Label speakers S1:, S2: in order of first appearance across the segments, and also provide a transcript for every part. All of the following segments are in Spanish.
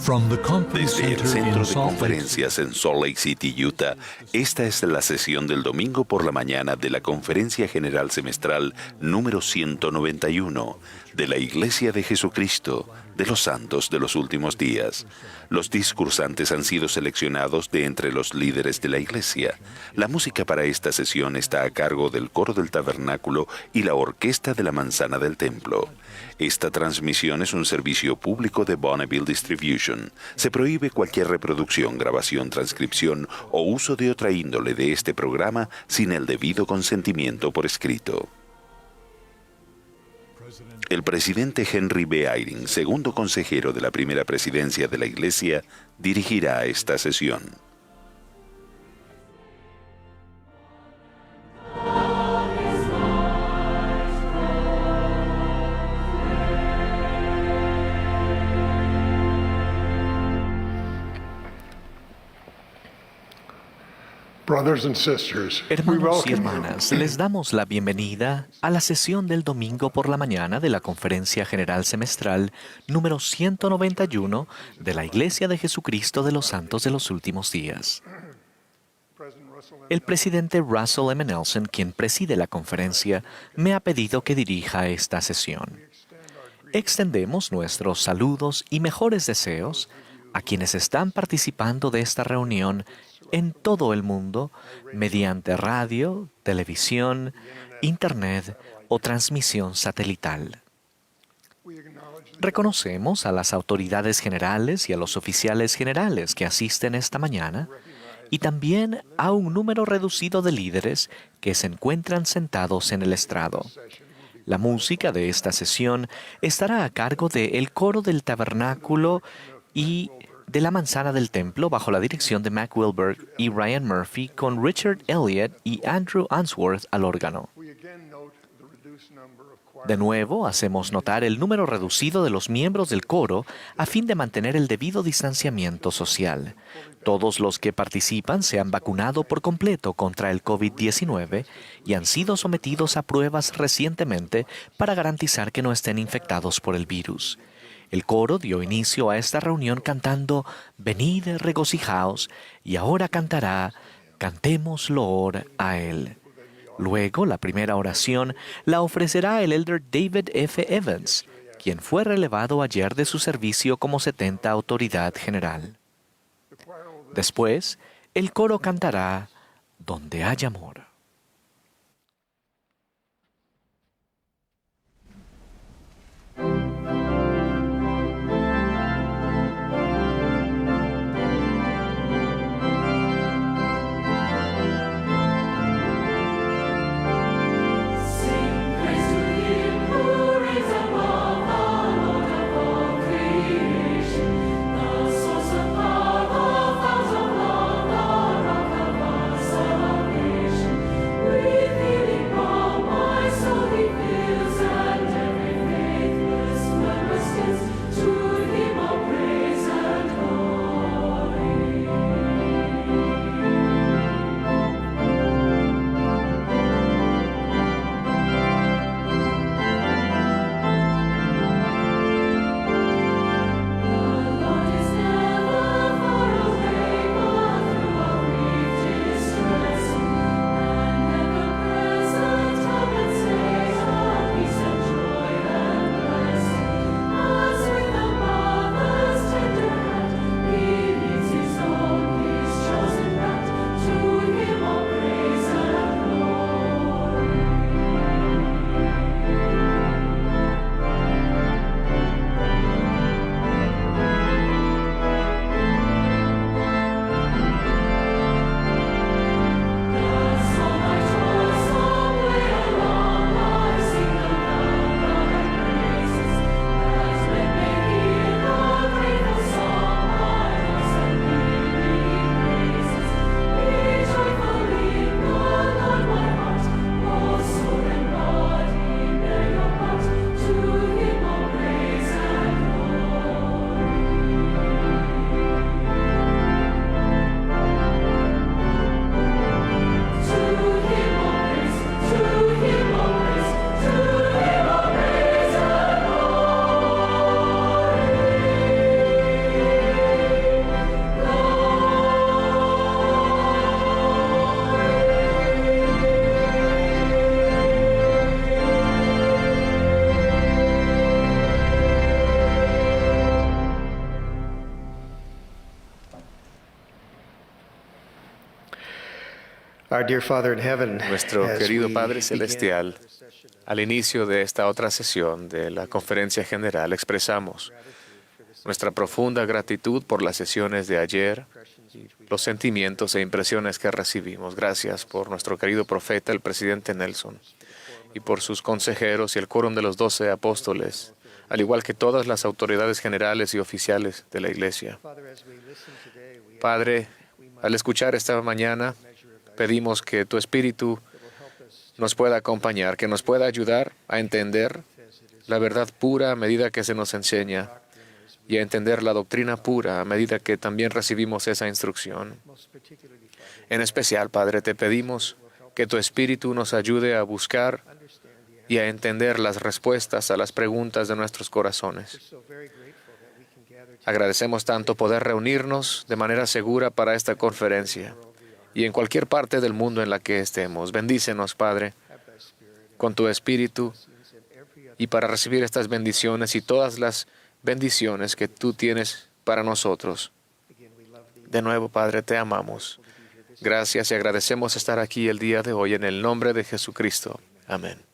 S1: Desde el Centro de Conferencias en Salt Lake City, Utah, esta es la sesión del domingo por la mañana de la Conferencia General Semestral número 191 de la Iglesia de Jesucristo de los Santos de los Últimos Días. Los discursantes han sido seleccionados de entre los líderes de la Iglesia. La música para esta sesión está a cargo del Coro del Tabernáculo y la Orquesta de la Manzana del Templo. Esta transmisión es un servicio público de Bonneville Distribution. Se prohíbe cualquier reproducción, grabación, transcripción o uso de otra índole de este programa sin el debido consentimiento por escrito. El presidente Henry B. Eyring, segundo consejero de la primera presidencia de la Iglesia, dirigirá esta sesión.
S2: Hermanos y hermanas, les damos la bienvenida a la sesión del domingo por la mañana de la Conferencia General Semestral número 191 de la Iglesia de Jesucristo de los Santos de los Últimos Días. El presidente Russell M. Nelson, quien preside la conferencia, me ha pedido que dirija esta sesión. Extendemos nuestros saludos y mejores deseos a quienes están participando de esta reunión en todo el mundo mediante radio, televisión, internet o transmisión satelital. Reconocemos a las autoridades generales y a los oficiales generales que asisten esta mañana y también a un número reducido de líderes que se encuentran sentados en el estrado. La música de esta sesión estará a cargo del Coro del Tabernáculo y de la Manzana del Templo bajo la dirección de Mac Wilberg y Ryan Murphy con Richard Elliott y Andrew Answorth al órgano. De nuevo, hacemos notar el número reducido de los miembros del coro a fin de mantener el debido distanciamiento social. Todos los que participan se han vacunado por completo contra el COVID-19 y han sido sometidos a pruebas recientemente para garantizar que no estén infectados por el virus. El coro dio inicio a esta reunión cantando «Venid, regocijaos», y ahora cantará «Cantemos loor a Él». Luego, la primera oración la ofrecerá el elder David F. Evans, quien fue relevado ayer de su servicio como 70 autoridad general. Después, el coro cantará «Donde hay amor».
S3: Nuestro querido Padre Celestial, al inicio de esta otra sesión de la Conferencia General expresamos nuestra profunda gratitud por las sesiones de ayer, y los sentimientos e impresiones que recibimos. Gracias por nuestro querido profeta, el presidente Nelson, y por sus consejeros y el quórum de los 12 apóstoles, al igual que todas las autoridades generales y oficiales de la Iglesia. Padre, al escuchar esta mañana, pedimos que tu Espíritu nos pueda acompañar, que nos pueda ayudar a entender la verdad pura a medida que se nos enseña y a entender la doctrina pura a medida que también recibimos esa instrucción. En especial, Padre, te pedimos que tu Espíritu nos ayude a buscar y a entender las respuestas a las preguntas de nuestros corazones. Agradecemos tanto poder reunirnos de manera segura para esta conferencia y en cualquier parte del mundo en la que estemos. Bendícenos, Padre, con tu Espíritu y para recibir estas bendiciones y todas las bendiciones que tú tienes para nosotros. De nuevo, Padre, te amamos. Gracias y agradecemos estar aquí el día de hoy en el nombre de Jesucristo. Amén.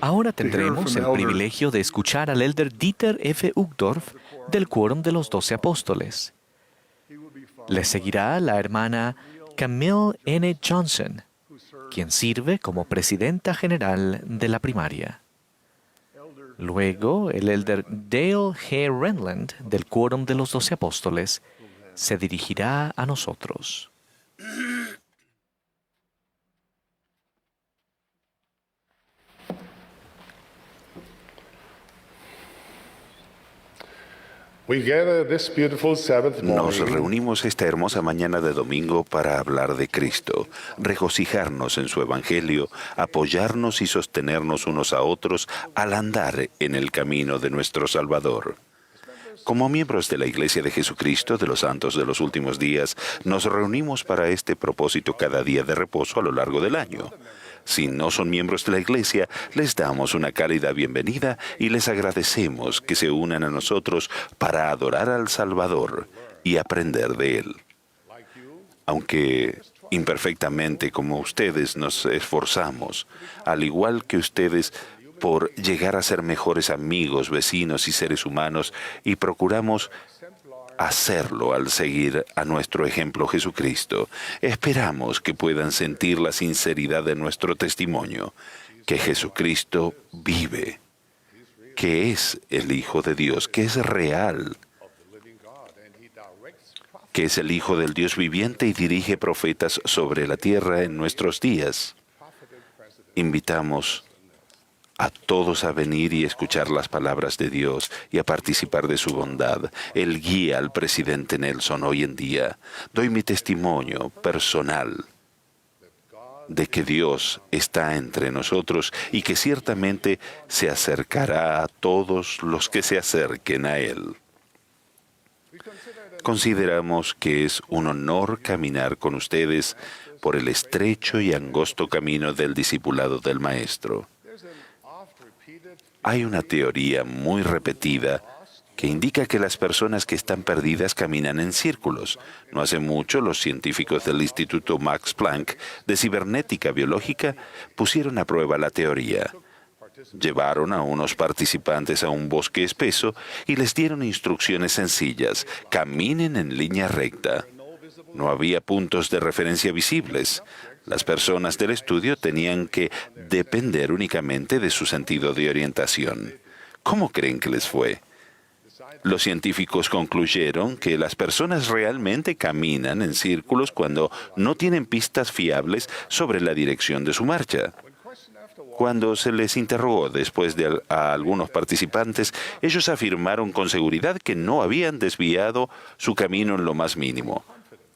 S2: Ahora tendremos el privilegio de escuchar al elder Dieter F. Uchtdorf del Quórum de los 12 Apóstoles. Le seguirá la hermana Camille N. Johnson, quien sirve como presidenta general de la primaria. Luego, el elder Dale G. Renland del Quórum de los 12 Apóstoles se dirigirá a nosotros.
S1: Nos reunimos esta hermosa mañana de domingo para hablar de Cristo, regocijarnos en su Evangelio, apoyarnos y sostenernos unos a otros al andar en el camino de nuestro Salvador. Como miembros de la Iglesia de Jesucristo de los Santos de los Últimos Días, nos reunimos para este propósito cada día de reposo a lo largo del año. Si no son miembros de la Iglesia, les damos una cálida bienvenida y les agradecemos que se unan a nosotros para adorar al Salvador y aprender de Él. Aunque imperfectamente como ustedes nos esforzamos, al igual que ustedes, por llegar a ser mejores amigos, vecinos y seres humanos, y procuramos hacerlo al seguir a nuestro ejemplo Jesucristo. Esperamos que puedan sentir la sinceridad de nuestro testimonio, que Jesucristo vive, que es el Hijo de Dios, que es real, que es el Hijo del Dios viviente y dirige profetas sobre la tierra en nuestros días. Invitamos a todos a venir y escuchar las palabras de Dios y a participar de su bondad. Él guía al presidente Nelson hoy en día. Doy mi testimonio personal de que Dios está entre nosotros y que ciertamente se acercará a todos los que se acerquen a Él. Consideramos que es un honor caminar con ustedes por el estrecho y angosto camino del discipulado del Maestro. Hay una teoría muy repetida que indica que las personas que están perdidas caminan en círculos. No hace mucho, los científicos del Instituto Max Planck de Cibernética Biológica pusieron a prueba la teoría. Llevaron a unos participantes a un bosque espeso y les dieron instrucciones sencillas: caminen en línea recta. No había puntos de referencia visibles. Las personas del estudio tenían que depender únicamente de su sentido de orientación. ¿Cómo creen que les fue? Los científicos concluyeron que las personas realmente caminan en círculos cuando no tienen pistas fiables sobre la dirección de su marcha. Cuando se les interrogó después a algunos participantes, ellos afirmaron con seguridad que no habían desviado su camino en lo más mínimo.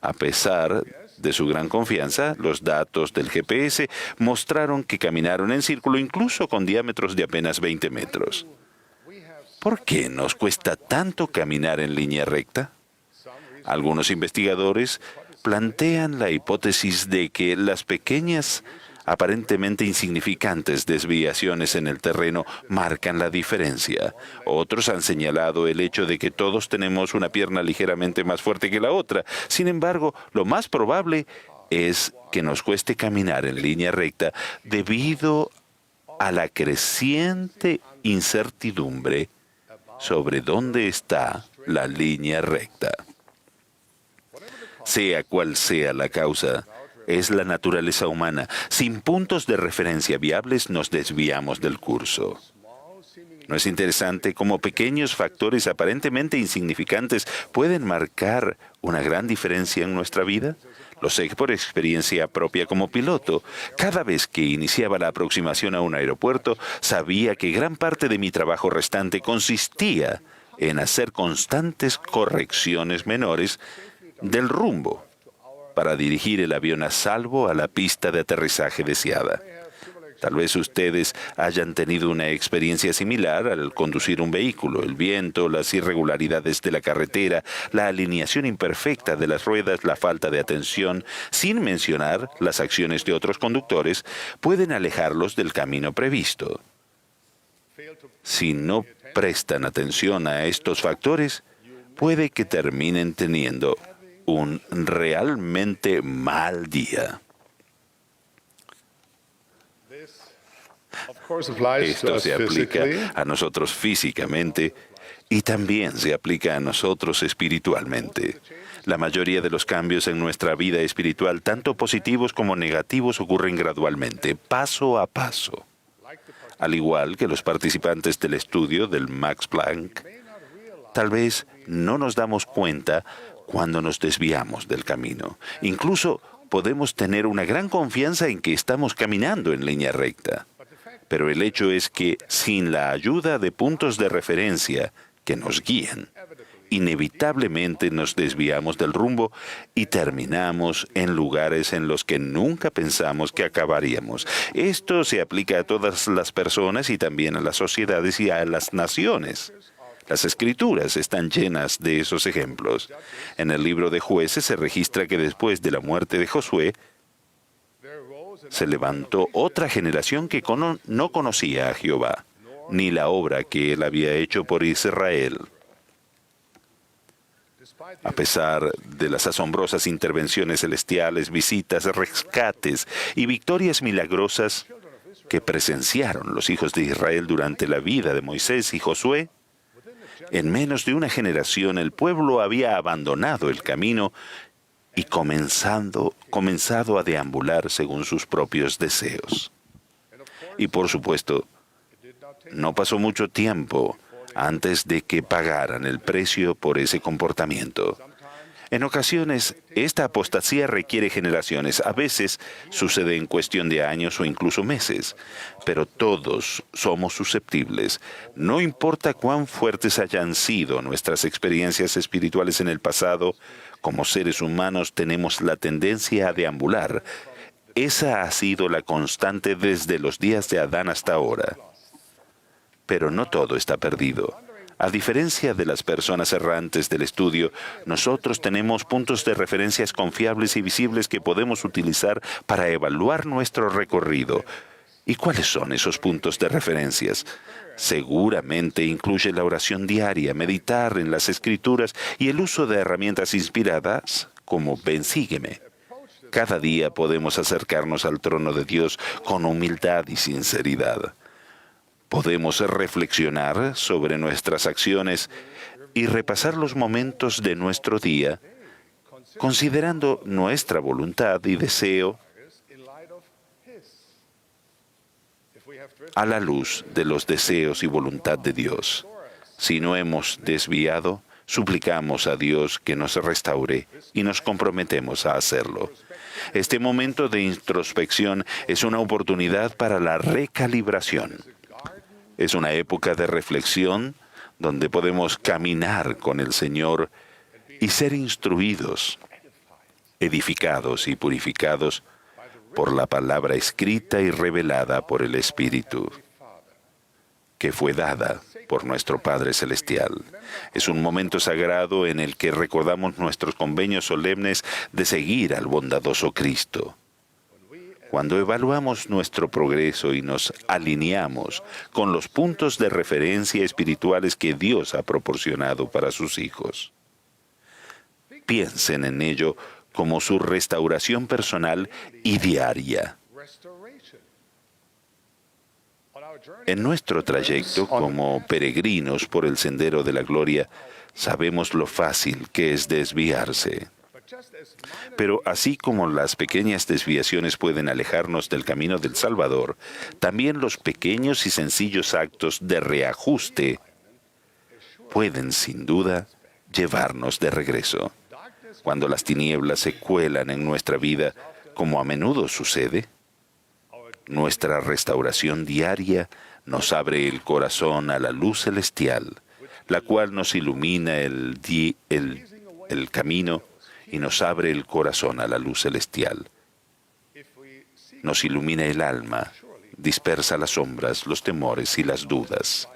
S1: A pesar de su gran confianza, los datos del GPS mostraron que caminaron en círculo incluso con diámetros de apenas 20 metros. ¿Por qué nos cuesta tanto caminar en línea recta? Algunos investigadores plantean la hipótesis de que las pequeñas, aparentemente insignificantes desviaciones en el terreno marcan la diferencia. Otros han señalado el hecho de que todos tenemos una pierna ligeramente más fuerte que la otra. Sin embargo, lo más probable es que nos cueste caminar en línea recta debido a la creciente incertidumbre sobre dónde está la línea recta. Sea cual sea la causa, es la naturaleza humana. Sin puntos de referencia viables nos desviamos del curso. ¿No es interesante cómo pequeños factores aparentemente insignificantes pueden marcar una gran diferencia en nuestra vida? Lo sé por experiencia propia como piloto. Cada vez que iniciaba la aproximación a un aeropuerto, sabía que gran parte de mi trabajo restante consistía en hacer constantes correcciones menores del rumbo para dirigir el avión a salvo a la pista de aterrizaje deseada. Tal vez ustedes hayan tenido una experiencia similar al conducir un vehículo. El viento, las irregularidades de la carretera, la alineación imperfecta de las ruedas, la falta de atención, sin mencionar las acciones de otros conductores, pueden alejarlos del camino previsto. Si no prestan atención a estos factores, puede que terminen teniendo un realmente mal día. Esto se aplica a nosotros físicamente y también se aplica a nosotros espiritualmente. La mayoría de los cambios en nuestra vida espiritual, tanto positivos como negativos, ocurren gradualmente, paso a paso. Al igual que los participantes del estudio del Max Planck, tal vez no nos damos cuenta cuando nos desviamos del camino. Incluso podemos tener una gran confianza en que estamos caminando en línea recta. Pero el hecho es que sin la ayuda de puntos de referencia que nos guían, inevitablemente nos desviamos del rumbo y terminamos en lugares en los que nunca pensamos que acabaríamos. Esto se aplica a todas las personas y también a las sociedades y a las naciones. Las Escrituras están llenas de esos ejemplos. En el libro de Jueces se registra que después de la muerte de Josué, se levantó otra generación que no conocía a Jehová, ni la obra que él había hecho por Israel. A pesar de las asombrosas intervenciones celestiales, visitas, rescates y victorias milagrosas que presenciaron los hijos de Israel durante la vida de Moisés y Josué, en menos de una generación el pueblo había abandonado el camino y comenzado a deambular según sus propios deseos. Y por supuesto, no pasó mucho tiempo antes de que pagaran el precio por ese comportamiento. En ocasiones, esta apostasía requiere generaciones. A veces sucede en cuestión de años o incluso meses. Pero todos somos susceptibles. No importa cuán fuertes hayan sido nuestras experiencias espirituales en el pasado, como seres humanos tenemos la tendencia a deambular. Esa ha sido la constante desde los días de Adán hasta ahora. Pero no todo está perdido. A diferencia de las personas errantes del estudio, nosotros tenemos puntos de referencias confiables y visibles que podemos utilizar para evaluar nuestro recorrido. ¿Y cuáles son esos puntos de referencias? Seguramente incluye la oración diaria, meditar en las Escrituras y el uso de herramientas inspiradas como Ven, sígueme. Cada día podemos acercarnos al trono de Dios con humildad y sinceridad. Podemos reflexionar sobre nuestras acciones y repasar los momentos de nuestro día, considerando nuestra voluntad y deseo a la luz de los deseos y voluntad de Dios. Si no hemos desviado, suplicamos a Dios que nos restaure y nos comprometemos a hacerlo. Este momento de introspección es una oportunidad para la recalibración. Es una época de reflexión donde podemos caminar con el Señor y ser instruidos, edificados y purificados por la palabra escrita y revelada por el Espíritu, que fue dada por nuestro Padre Celestial. Es un momento sagrado en el que recordamos nuestros convenios solemnes de seguir al bondadoso Cristo. Cuando evaluamos nuestro progreso y nos alineamos con los puntos de referencia espirituales que Dios ha proporcionado para sus hijos, piensen en ello como su restauración personal y diaria. En nuestro trayecto como peregrinos por el sendero de la gloria, sabemos lo fácil que es desviarse. Pero así como las pequeñas desviaciones pueden alejarnos del camino del Salvador, también los pequeños y sencillos actos de reajuste pueden, sin duda, llevarnos de regreso. Cuando las tinieblas se cuelan en nuestra vida, como a menudo sucede, nuestra restauración diaria nos abre el corazón a la luz celestial, la cual nos ilumina el camino y nos abre el corazón a la luz celestial. Nos ilumina el alma, dispersa las sombras, los temores y las dudas.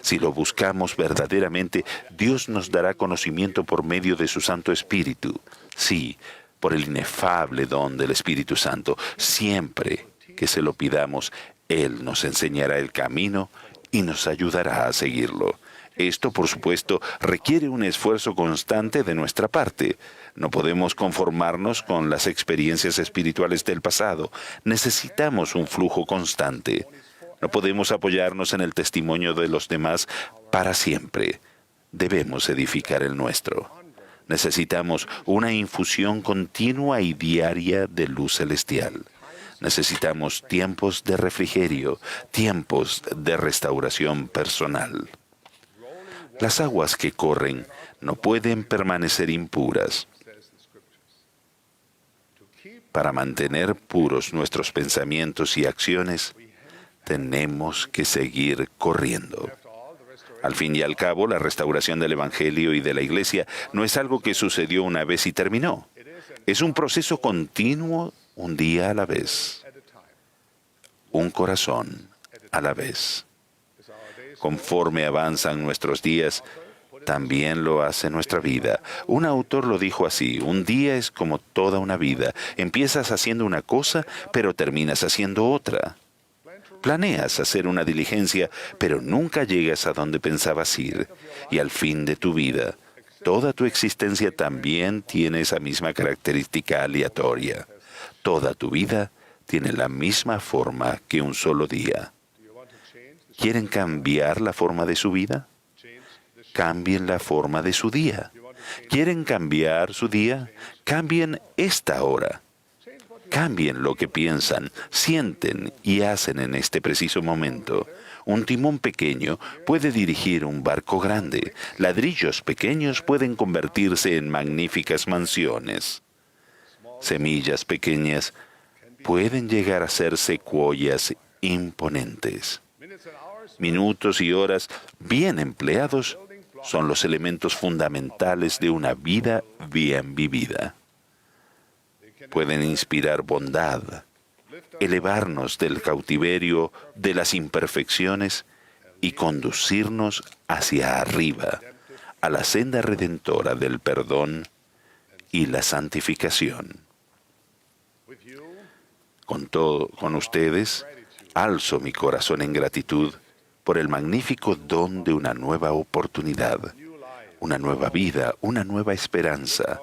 S1: Si lo buscamos verdaderamente, Dios nos dará conocimiento por medio de su Santo Espíritu. Sí, por el inefable don del Espíritu Santo. Siempre que se lo pidamos, Él nos enseñará el camino y nos ayudará a seguirlo. Esto, por supuesto, requiere un esfuerzo constante de nuestra parte. No podemos conformarnos con las experiencias espirituales del pasado. Necesitamos un flujo constante. No podemos apoyarnos en el testimonio de los demás para siempre. Debemos edificar el nuestro. Necesitamos una infusión continua y diaria de luz celestial. Necesitamos tiempos de refrigerio, tiempos de restauración personal. Las aguas que corren no pueden permanecer impuras. Para mantener puros nuestros pensamientos y acciones, tenemos que seguir corriendo. Al fin y al cabo, la restauración del Evangelio y de la Iglesia no es algo que sucedió una vez y terminó. Es un proceso continuo, un día a la vez, un corazón a la vez. Conforme avanzan nuestros días, también lo hace nuestra vida. Un autor lo dijo así: un día es como toda una vida. Empiezas haciendo una cosa, pero terminas haciendo otra. Planeas hacer una diligencia, pero nunca llegas a donde pensabas ir. Y al fin de tu vida, toda tu existencia también tiene esa misma característica aleatoria. Toda tu vida tiene la misma forma que un solo día. ¿Quieren cambiar la forma de su vida? Cambien la forma de su día. ¿Quieren cambiar su día? Cambien esta hora. Cambien lo que piensan, sienten y hacen en este preciso momento. Un timón pequeño puede dirigir un barco grande. Ladrillos pequeños pueden convertirse en magníficas mansiones. Semillas pequeñas pueden llegar a ser secuoyas imponentes. Minutos y horas bien empleados son los elementos fundamentales de una vida bien vivida. Pueden inspirar bondad, elevarnos del cautiverio de las imperfecciones y conducirnos hacia arriba, a la senda redentora del perdón y la santificación. Con ustedes, alzo mi corazón en gratitud por el magnífico don de una nueva oportunidad, una nueva vida, una nueva esperanza.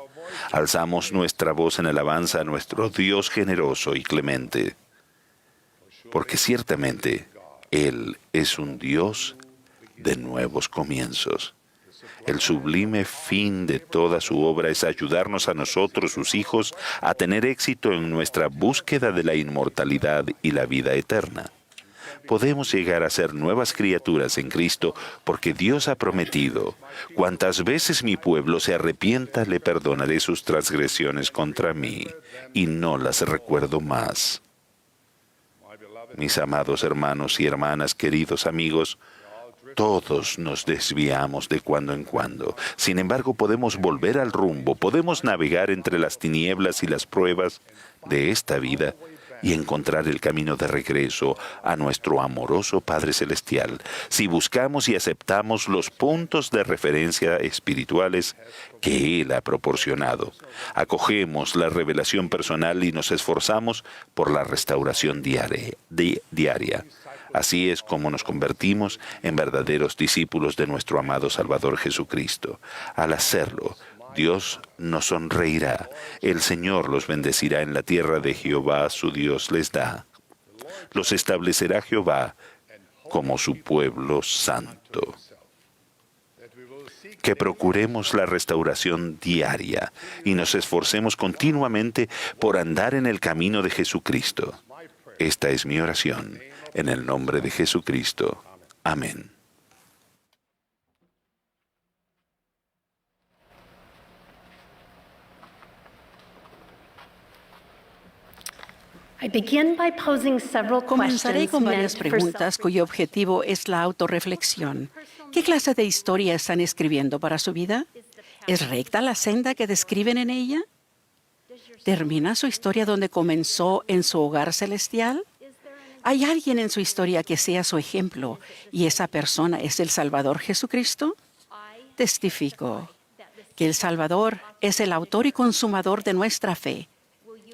S1: Alzamos nuestra voz en alabanza a nuestro Dios generoso y clemente, porque ciertamente Él es un Dios de nuevos comienzos. El sublime fin de toda su obra es ayudarnos a nosotros, sus hijos, a tener éxito en nuestra búsqueda de la inmortalidad y la vida eterna. Podemos llegar a ser nuevas criaturas en Cristo porque Dios ha prometido: cuantas veces mi pueblo se arrepienta, le perdonaré sus transgresiones contra mí, y no las recuerdo más. Mis amados hermanos y hermanas, queridos amigos, todos nos desviamos de cuando en cuando. Sin embargo, podemos volver al rumbo, podemos navegar entre las tinieblas y las pruebas de esta vida y encontrar el camino de regreso a nuestro amoroso Padre Celestial, si buscamos y aceptamos los puntos de referencia espirituales que Él ha proporcionado. Acogemos la revelación personal y nos esforzamos por la restauración diaria. Así es como nos convertimos en verdaderos discípulos de nuestro amado Salvador Jesucristo. Al hacerlo, Dios nos sonreirá. El Señor los bendecirá en la tierra de Jehová, su Dios les da. Los establecerá Jehová como su pueblo santo. Que procuremos la restauración diaria y nos esforcemos continuamente por andar en el camino de Jesucristo. Esta es mi oración, en el nombre de Jesucristo. Amén.
S4: Comenzaré con varias preguntas cuyo objetivo es la autorreflexión. ¿Qué clase de historia están escribiendo para su vida? ¿Es recta la senda que describen en ella? ¿Termina su historia donde comenzó, en su hogar celestial? ¿Hay alguien en su historia que sea su ejemplo y esa persona es el Salvador Jesucristo? Testifico que el Salvador es el autor y consumador de nuestra fe.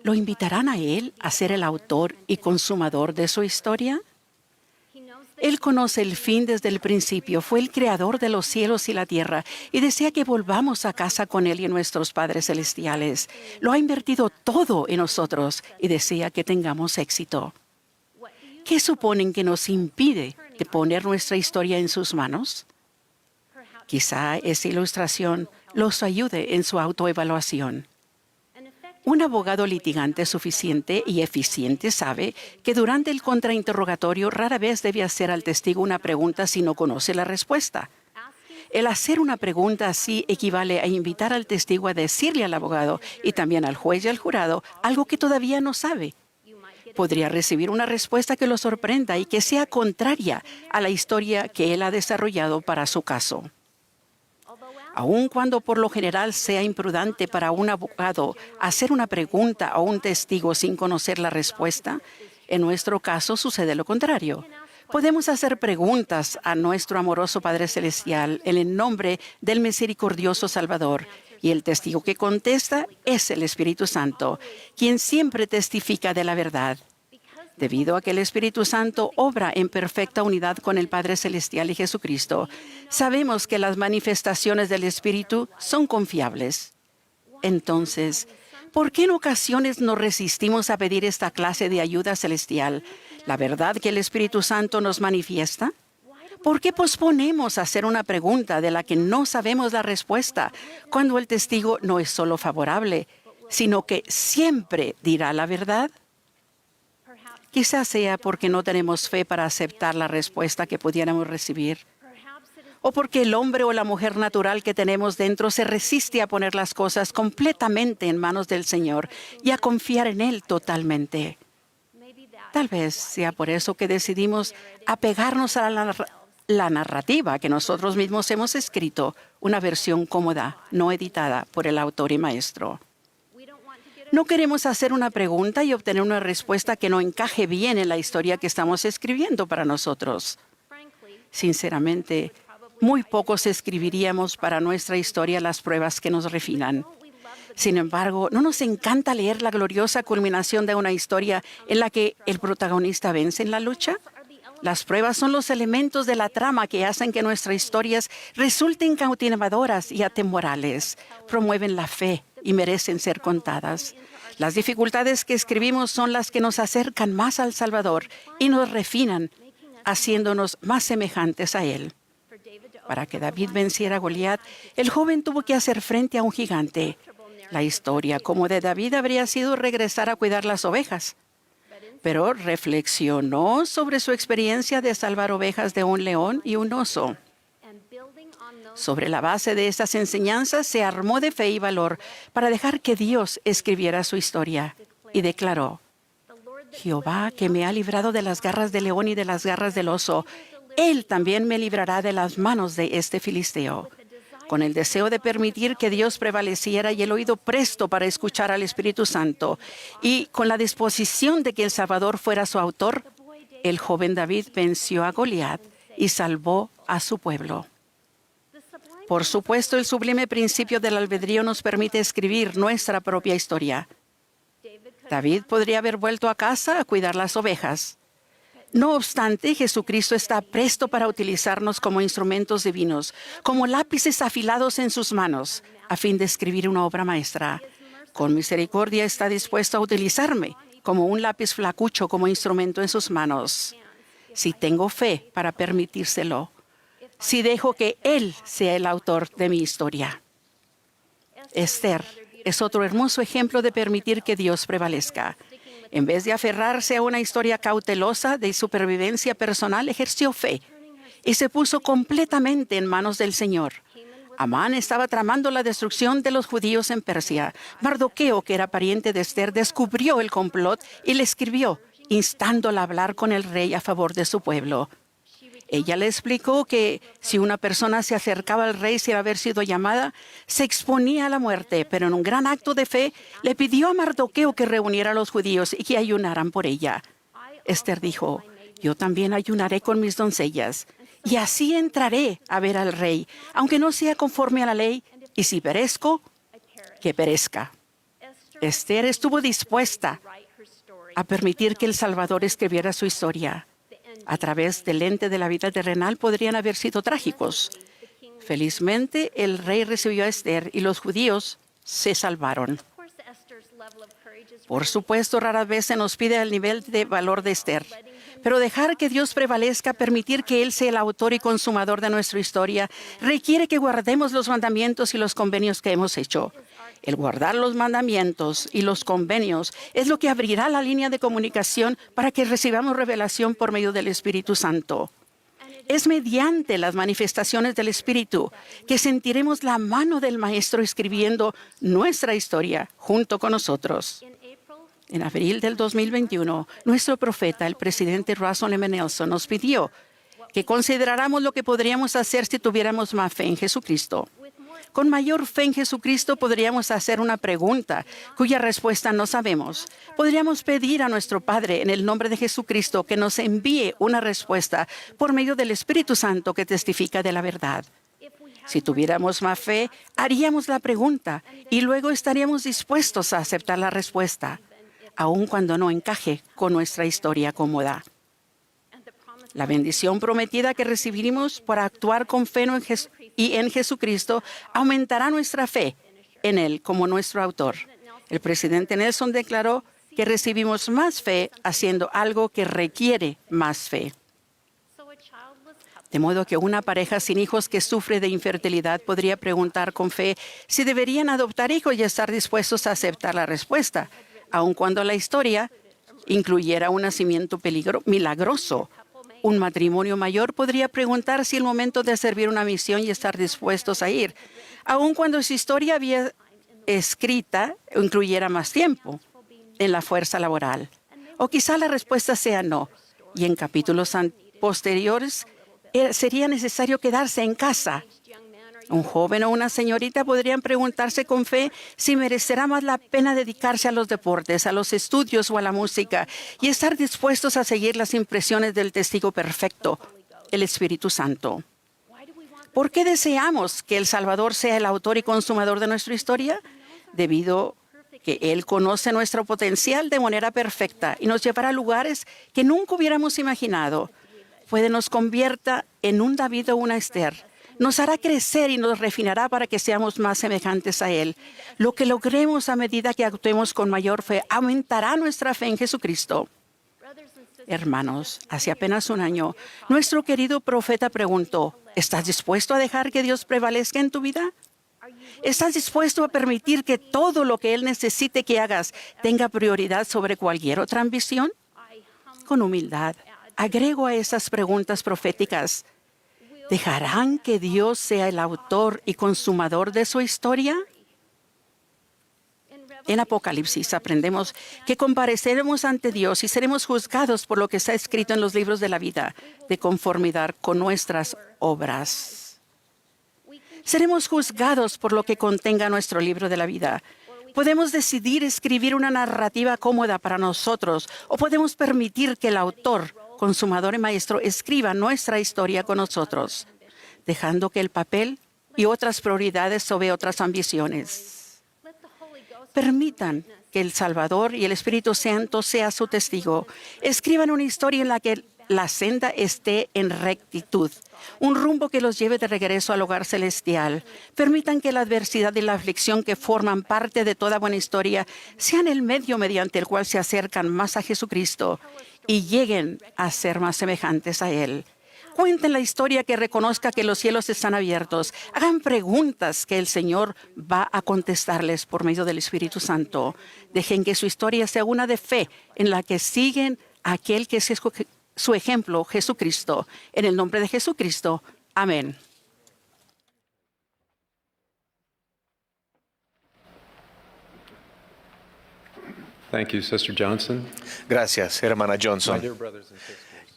S4: ¿Lo invitarán a Él a ser el autor y consumador de su historia? Él conoce el fin desde el principio, fue el creador de los cielos y la tierra y desea que volvamos a casa con Él y nuestros padres celestiales. Lo ha invertido todo en nosotros y desea que tengamos éxito. ¿Qué suponen que nos impide de poner nuestra historia en sus manos? Quizá esa ilustración los ayude en su autoevaluación. Un abogado litigante suficiente y eficiente sabe que durante el contrainterrogatorio rara vez debe hacer al testigo una pregunta si no conoce la respuesta. El hacer una pregunta así equivale a invitar al testigo a decirle al abogado y también al juez y al jurado algo que todavía no sabe. Podría recibir una respuesta que lo sorprenda y que sea contraria a la historia que él ha desarrollado para su caso. Aun cuando por lo general sea imprudente para un abogado hacer una pregunta a un testigo sin conocer la respuesta, en nuestro caso sucede lo contrario. Podemos hacer preguntas a nuestro amoroso Padre Celestial en el nombre del misericordioso Salvador, y el testigo que contesta es el Espíritu Santo, quien siempre testifica de la verdad. Debido a que el Espíritu Santo obra en perfecta unidad con el Padre Celestial y Jesucristo, sabemos que las manifestaciones del Espíritu son confiables. Entonces, ¿por qué en ocasiones nos resistimos a pedir esta clase de ayuda celestial, la verdad que el Espíritu Santo nos manifiesta? ¿Por qué posponemos hacer una pregunta de la que no sabemos la respuesta cuando el testigo no es solo favorable, sino que siempre dirá la verdad? Quizás sea porque no tenemos fe para aceptar la respuesta que pudiéramos recibir, o porque el hombre o la mujer natural que tenemos dentro se resiste a poner las cosas completamente en manos del Señor y a confiar en Él totalmente. Tal vez sea por eso que decidimos apegarnos a la narrativa que nosotros mismos hemos escrito, una versión cómoda, no editada por el autor y maestro. No queremos hacer una pregunta y obtener una respuesta que no encaje bien en la historia que estamos escribiendo para nosotros. Sinceramente, muy pocos escribiríamos para nuestra historia las pruebas que nos refinan. Sin embargo, ¿no nos encanta leer la gloriosa culminación de una historia en la que el protagonista vence en la lucha? Las pruebas son los elementos de la trama que hacen que nuestras historias resulten cautivadoras y atemporales, promueven la fe y merecen ser contadas. Las dificultades que escribimos son las que nos acercan más al Salvador y nos refinan, haciéndonos más semejantes a Él. Para que David venciera a Goliat, el joven tuvo que hacer frente a un gigante. La historia como de David habría sido regresar a cuidar las ovejas, pero reflexionó sobre su experiencia de salvar ovejas de un león y un oso. Sobre la base de estas enseñanzas se armó de fe y valor para dejar que Dios escribiera su historia y declaró: Jehová, que me ha librado de las garras del león y de las garras del oso, Él también me librará de las manos de este filisteo. Con el deseo de permitir que Dios prevaleciera y el oído presto para escuchar al Espíritu Santo, y con la disposición de que el Salvador fuera su autor, el joven David venció a Goliat y salvó a su pueblo. Por supuesto, el sublime principio del albedrío nos permite escribir nuestra propia historia. David podría haber vuelto a casa a cuidar las ovejas. No obstante, Jesucristo está presto para utilizarnos como instrumentos divinos, como lápices afilados en sus manos, a fin de escribir una obra maestra. Con misericordia está dispuesto a utilizarme como un lápiz flacucho como instrumento en sus manos. Si tengo fe para permitírselo, si dejo que Él sea el autor de mi historia. Esther es otro hermoso ejemplo de permitir que Dios prevalezca. En vez de aferrarse a una historia cautelosa de supervivencia personal, ejerció fe y se puso completamente en manos del Señor. Amán estaba tramando la destrucción de los judíos en Persia. Mardoqueo, que era pariente de Esther, descubrió el complot y le escribió, instándola a hablar con el rey a favor de su pueblo. Ella le explicó que si una persona se acercaba al rey sin haber sido llamada, se exponía a la muerte, pero en un gran acto de fe le pidió a Mardoqueo que reuniera a los judíos y que ayunaran por ella. Esther dijo, yo también ayunaré con mis doncellas, y así entraré a ver al rey, aunque no sea conforme a la ley, y si perezco, que perezca. Esther estuvo dispuesta a permitir que el Salvador escribiera su historia. A través del lente de la vida terrenal podrían haber sido trágicos. Felizmente, el rey recibió a Esther y los judíos se salvaron. Por supuesto, rara vez se nos pide el nivel de valor de Esther, Pero dejar que Dios prevalezca, permitir que Él sea el autor y consumador de nuestra historia, requiere que guardemos los mandamientos y los convenios que hemos hecho. El guardar los mandamientos y los convenios es lo que abrirá la línea de comunicación para que recibamos revelación por medio del Espíritu Santo. Es mediante las manifestaciones del Espíritu que sentiremos la mano del Maestro escribiendo nuestra historia junto con nosotros. En abril del 2021, nuestro profeta, el presidente Russell M. Nelson, nos pidió que consideráramos lo que podríamos hacer si tuviéramos más fe en Jesucristo. Con mayor fe en Jesucristo podríamos hacer una pregunta cuya respuesta no sabemos. Podríamos pedir a nuestro Padre en el nombre de Jesucristo que nos envíe una respuesta por medio del Espíritu Santo que testifica de la verdad. Si tuviéramos más fe, haríamos la pregunta y luego estaríamos dispuestos a aceptar la respuesta, aun cuando no encaje con nuestra historia cómoda. La bendición prometida que recibiremos por actuar con fe en Jesucristo aumentará nuestra fe en Él como nuestro autor. El presidente Nelson declaró que recibimos más fe haciendo algo que requiere más fe. De modo que una pareja sin hijos que sufre de infertilidad podría preguntar con fe si deberían adoptar hijos y estar dispuestos a aceptar la respuesta, aun cuando la historia incluyera un nacimiento milagroso. Un matrimonio mayor podría preguntar si el momento de servir una misión y estar dispuestos a ir, aun cuando su historia había escrita incluyera más tiempo en la fuerza laboral. O quizá la respuesta sea no, y en capítulos posteriores sería necesario quedarse en casa. Un joven o una señorita podrían preguntarse con fe si merecerá más la pena dedicarse a los deportes, a los estudios o a la música y estar dispuestos a seguir las impresiones del testigo perfecto, el Espíritu Santo. ¿Por qué deseamos que el Salvador sea el autor y consumador de nuestra historia? Debido a que Él conoce nuestro potencial de manera perfecta y nos llevará a lugares que nunca hubiéramos imaginado. Puede nos convierta en un David o una Esther. Nos hará crecer y nos refinará para que seamos más semejantes a Él. Lo que logremos a medida que actuemos con mayor fe aumentará nuestra fe en Jesucristo. Hermanos, hace apenas un año, nuestro querido profeta preguntó, ¿estás dispuesto a dejar que Dios prevalezca en tu vida? ¿Estás dispuesto a permitir que todo lo que Él necesite que hagas tenga prioridad sobre cualquier otra ambición? Con humildad, agrego a esas preguntas proféticas, ¿dejarán que Dios sea el autor y consumador de su historia? En Apocalipsis aprendemos que compareceremos ante Dios y seremos juzgados por lo que está escrito en los libros de la vida, de conformidad con nuestras obras. Seremos juzgados por lo que contenga nuestro libro de la vida. Podemos decidir escribir una narrativa cómoda para nosotros o podemos permitir que el autor, consumador y maestro, escriba nuestra historia con nosotros, dejando que el papel y otras prioridades sobre otras ambiciones. Permitan que el Salvador y el Espíritu Santo sea su testigo. Escriban una historia en la que la senda esté en rectitud, un rumbo que los lleve de regreso al hogar celestial. Permitan que la adversidad y la aflicción que forman parte de toda buena historia sean el medio mediante el cual se acercan más a Jesucristo y lleguen a ser más semejantes a Él. Cuenten la historia que reconozca que los cielos están abiertos. Hagan preguntas que el Señor va a contestarles por medio del Espíritu Santo. Dejen que su historia sea una de fe en la que siguen a aquel que es su ejemplo, Jesucristo. En el nombre de Jesucristo. Amén.
S5: Thank you, Sister Johnson.
S3: Gracias, hermana Johnson.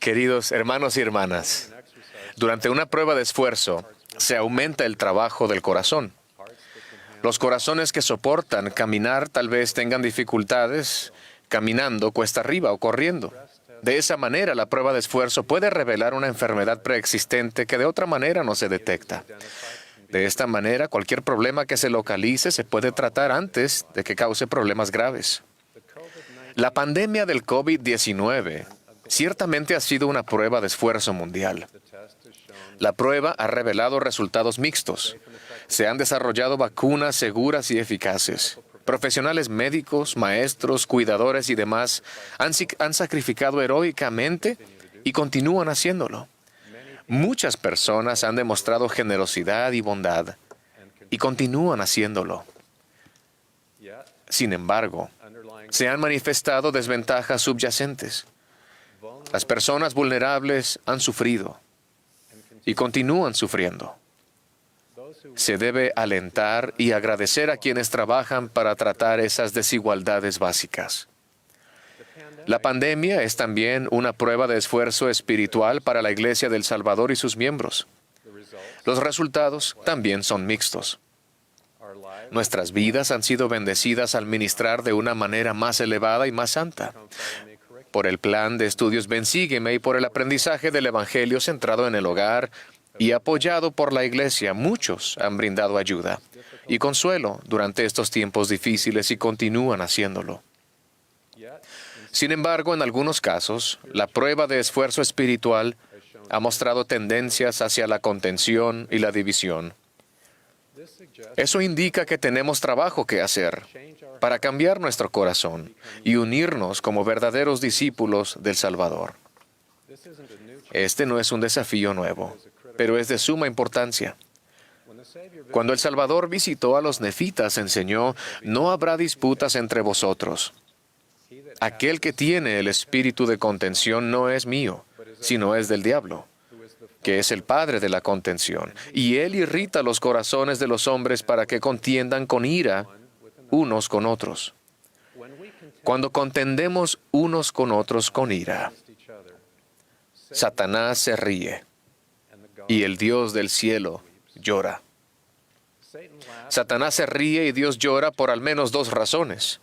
S3: Queridos hermanos y hermanas, durante una prueba de esfuerzo se aumenta el trabajo del corazón. Los corazones que soportan caminar tal vez tengan dificultades caminando cuesta arriba o corriendo. De esa manera, la prueba de esfuerzo puede revelar una enfermedad preexistente que de otra manera no se detecta. De esta manera, cualquier problema que se localice se puede tratar antes de que cause problemas graves. La pandemia del COVID-19 ciertamente ha sido una prueba de esfuerzo mundial. La prueba ha revelado resultados mixtos. Se han desarrollado vacunas seguras y eficaces. Profesionales médicos, maestros, cuidadores y demás han sacrificado heroicamente y continúan haciéndolo. Muchas personas han demostrado generosidad y bondad y continúan haciéndolo. Sin embargo, se han manifestado desventajas subyacentes. Las personas vulnerables han sufrido y continúan sufriendo. Se debe alentar y agradecer a quienes trabajan para tratar esas desigualdades básicas. La pandemia es también una prueba de esfuerzo espiritual para la Iglesia del Salvador y sus miembros. Los resultados también son mixtos. Nuestras vidas han sido bendecidas al ministrar de una manera más elevada y más santa. Por el plan de estudios Ven, Sígueme y por el aprendizaje del Evangelio centrado en el hogar y apoyado por la Iglesia, muchos han brindado ayuda y consuelo durante estos tiempos difíciles y continúan haciéndolo. Sin embargo, en algunos casos, la prueba de esfuerzo espiritual ha mostrado tendencias hacia la contención y la división. Eso indica que tenemos trabajo que hacer para cambiar nuestro corazón y unirnos como verdaderos discípulos del Salvador. Este no es un desafío nuevo, pero es de suma importancia. Cuando el Salvador visitó a los nefitas, enseñó: no habrá disputas entre vosotros. Aquel que tiene el espíritu de contención no es mío, sino es del diablo, que es el padre de la contención, y él irrita los corazones de los hombres para que contiendan con ira unos con otros. Cuando contendemos unos con otros con ira, Satanás se ríe y el Dios del cielo llora. Satanás se ríe y Dios llora por al menos dos razones.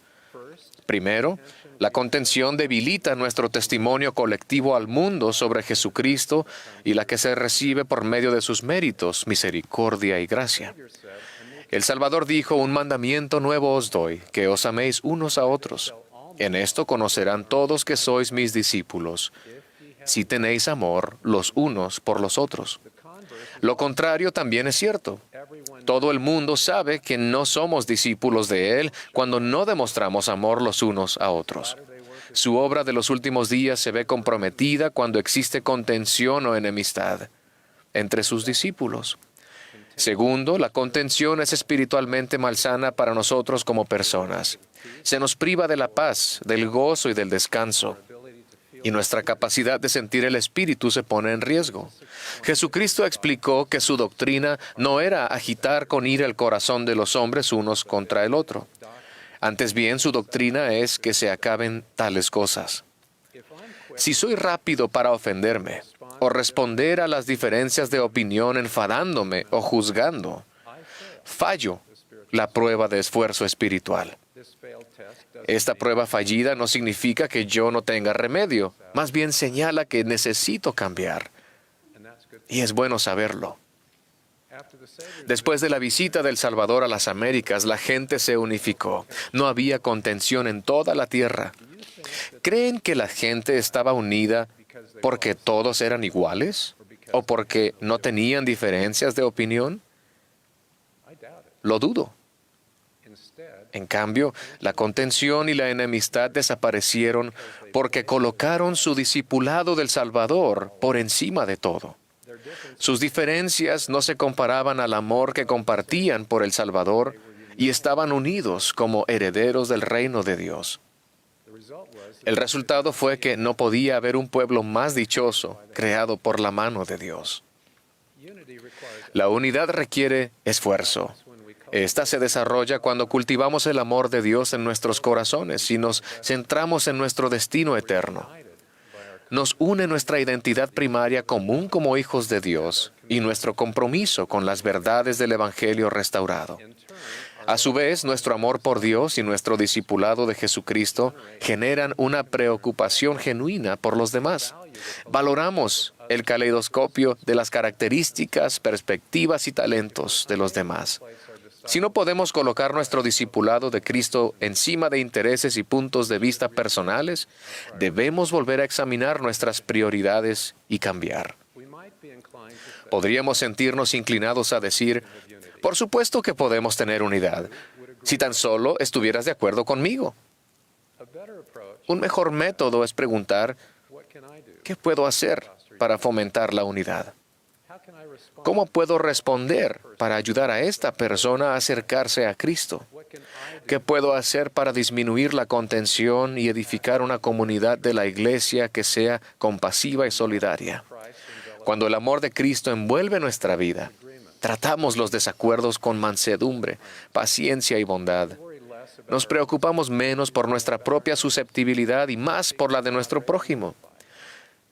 S3: Primero, la contención debilita nuestro testimonio colectivo al mundo sobre Jesucristo y la que se recibe por medio de sus méritos, misericordia y gracia. El Salvador dijo: un mandamiento nuevo os doy, que os améis unos a otros. En esto conocerán todos que sois mis discípulos, si tenéis amor los unos por los otros. Lo contrario también es cierto. Todo el mundo sabe que no somos discípulos de Él cuando no demostramos amor los unos a otros. Su obra de los últimos días se ve comprometida cuando existe contención o enemistad entre sus discípulos. Segundo, la contención es espiritualmente malsana para nosotros como personas. Se nos priva de la paz, del gozo y del descanso. Y nuestra capacidad de sentir el Espíritu se pone en riesgo. Jesucristo explicó que su doctrina no era agitar con ira el corazón de los hombres unos contra el otro. Antes bien, su doctrina es que se acaben tales cosas. Si soy rápido para ofenderme, o responder a las diferencias de opinión enfadándome o juzgando, fallo la prueba de esfuerzo espiritual. Esta prueba fallida no significa que yo no tenga remedio, más bien señala que necesito cambiar. Y es bueno saberlo. Después de la visita del Salvador a las Américas, la gente se unificó. No había contención en toda la tierra. ¿Creen que la gente estaba unida porque todos eran iguales? ¿O porque no tenían diferencias de opinión? Lo dudo. En cambio, la contención y la enemistad desaparecieron porque colocaron su discipulado del Salvador por encima de todo. Sus diferencias no se comparaban al amor que compartían por el Salvador y estaban unidos como herederos del reino de Dios. El resultado fue que no podía haber un pueblo más dichoso creado por la mano de Dios. La unidad requiere esfuerzo. Esta se desarrolla cuando cultivamos el amor de Dios en nuestros corazones y nos centramos en nuestro destino eterno. Nos une nuestra identidad primaria común como hijos de Dios y nuestro compromiso con las verdades del Evangelio restaurado. A su vez, nuestro amor por Dios y nuestro discipulado de Jesucristo generan una preocupación genuina por los demás. Valoramos el caleidoscopio de las características, perspectivas y talentos de los demás. Si no podemos colocar nuestro discipulado de Cristo encima de intereses y puntos de vista personales, debemos volver a examinar nuestras prioridades y cambiar. Podríamos sentirnos inclinados a decir: por supuesto que podemos tener unidad, si tan solo estuvieras de acuerdo conmigo. Un mejor método es preguntar: ¿Qué puedo hacer para fomentar la unidad? ¿Cómo puedo responder para ayudar a esta persona a acercarse a Cristo? ¿Qué puedo hacer para disminuir la contención y edificar una comunidad de la iglesia que sea compasiva y solidaria? Cuando el amor de Cristo envuelve nuestra vida, tratamos los desacuerdos con mansedumbre, paciencia y bondad. Nos preocupamos menos por nuestra propia susceptibilidad y más por la de nuestro prójimo.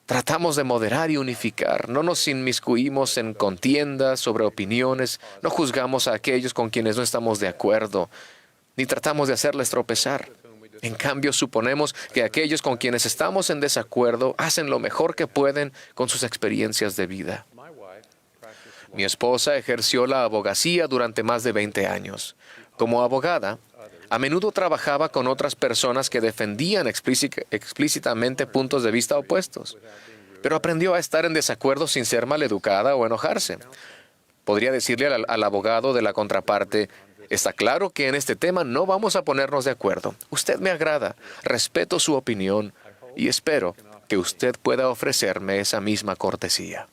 S3: Tratamos de moderar y unificar. No nos inmiscuimos en contiendas sobre opiniones. No juzgamos a aquellos con quienes no estamos de acuerdo, ni tratamos de hacerles tropezar. En cambio, suponemos que aquellos con quienes estamos en desacuerdo hacen lo mejor que pueden con sus experiencias de vida. Mi esposa ejerció la abogacía durante más de 20 años. Como abogada, a menudo trabajaba con otras personas que defendían explícitamente puntos de vista opuestos, pero aprendió a estar en desacuerdo sin ser maleducada o enojarse. Podría decirle al abogado de la contraparte: está claro que en este tema no vamos a ponernos de acuerdo. Usted me agrada, respeto su opinión y espero que usted pueda ofrecerme esa misma cortesía.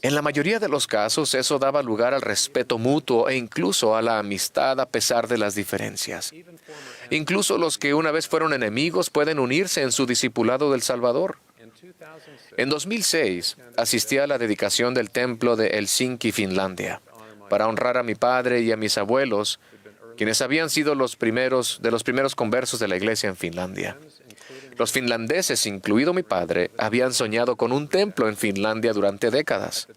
S3: En la mayoría de los casos, eso daba lugar al respeto mutuo e incluso a la amistad a pesar de las diferencias. Incluso los que una vez fueron enemigos pueden unirse en su discipulado del Salvador. En 2006, asistí a la dedicación del templo de Helsinki, Finlandia, para honrar a mi padre y a mis abuelos, quienes habían sido de los primeros conversos de la iglesia en Finlandia. Los finlandeses, incluido mi padre, habían soñado con un templo en Finlandia durante décadas.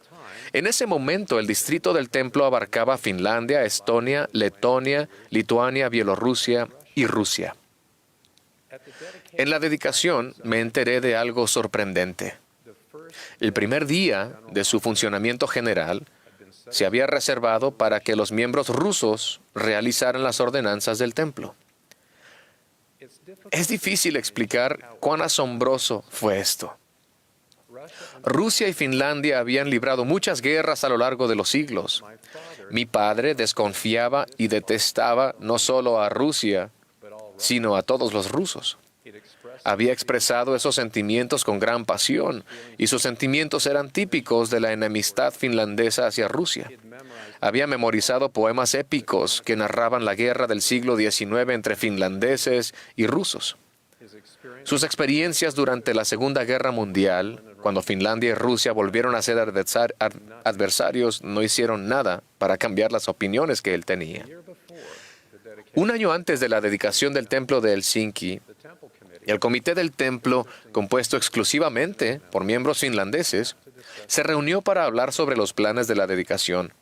S3: En ese momento, el distrito del templo abarcaba Finlandia, Estonia, Letonia, Lituania, Bielorrusia y Rusia. En la dedicación me enteré de algo sorprendente. El primer día de su funcionamiento general se había reservado para que los miembros rusos realizaran las ordenanzas del templo. Es difícil explicar cuán asombroso fue esto. Rusia y Finlandia habían librado muchas guerras a lo largo de los siglos. Mi padre desconfiaba y detestaba no solo a Rusia, sino a todos los rusos. Había expresado esos sentimientos con gran pasión, y sus sentimientos eran típicos de la enemistad finlandesa hacia Rusia. Había memorizado poemas épicos que narraban la guerra del siglo XIX entre finlandeses y rusos. Sus experiencias durante la Segunda Guerra Mundial, cuando Finlandia y Rusia volvieron a ser adversarios, no hicieron nada para cambiar las opiniones que él tenía. Un año antes de la dedicación del templo de Helsinki, el comité del templo, compuesto exclusivamente por miembros finlandeses, se reunió para hablar sobre los planes de la dedicación.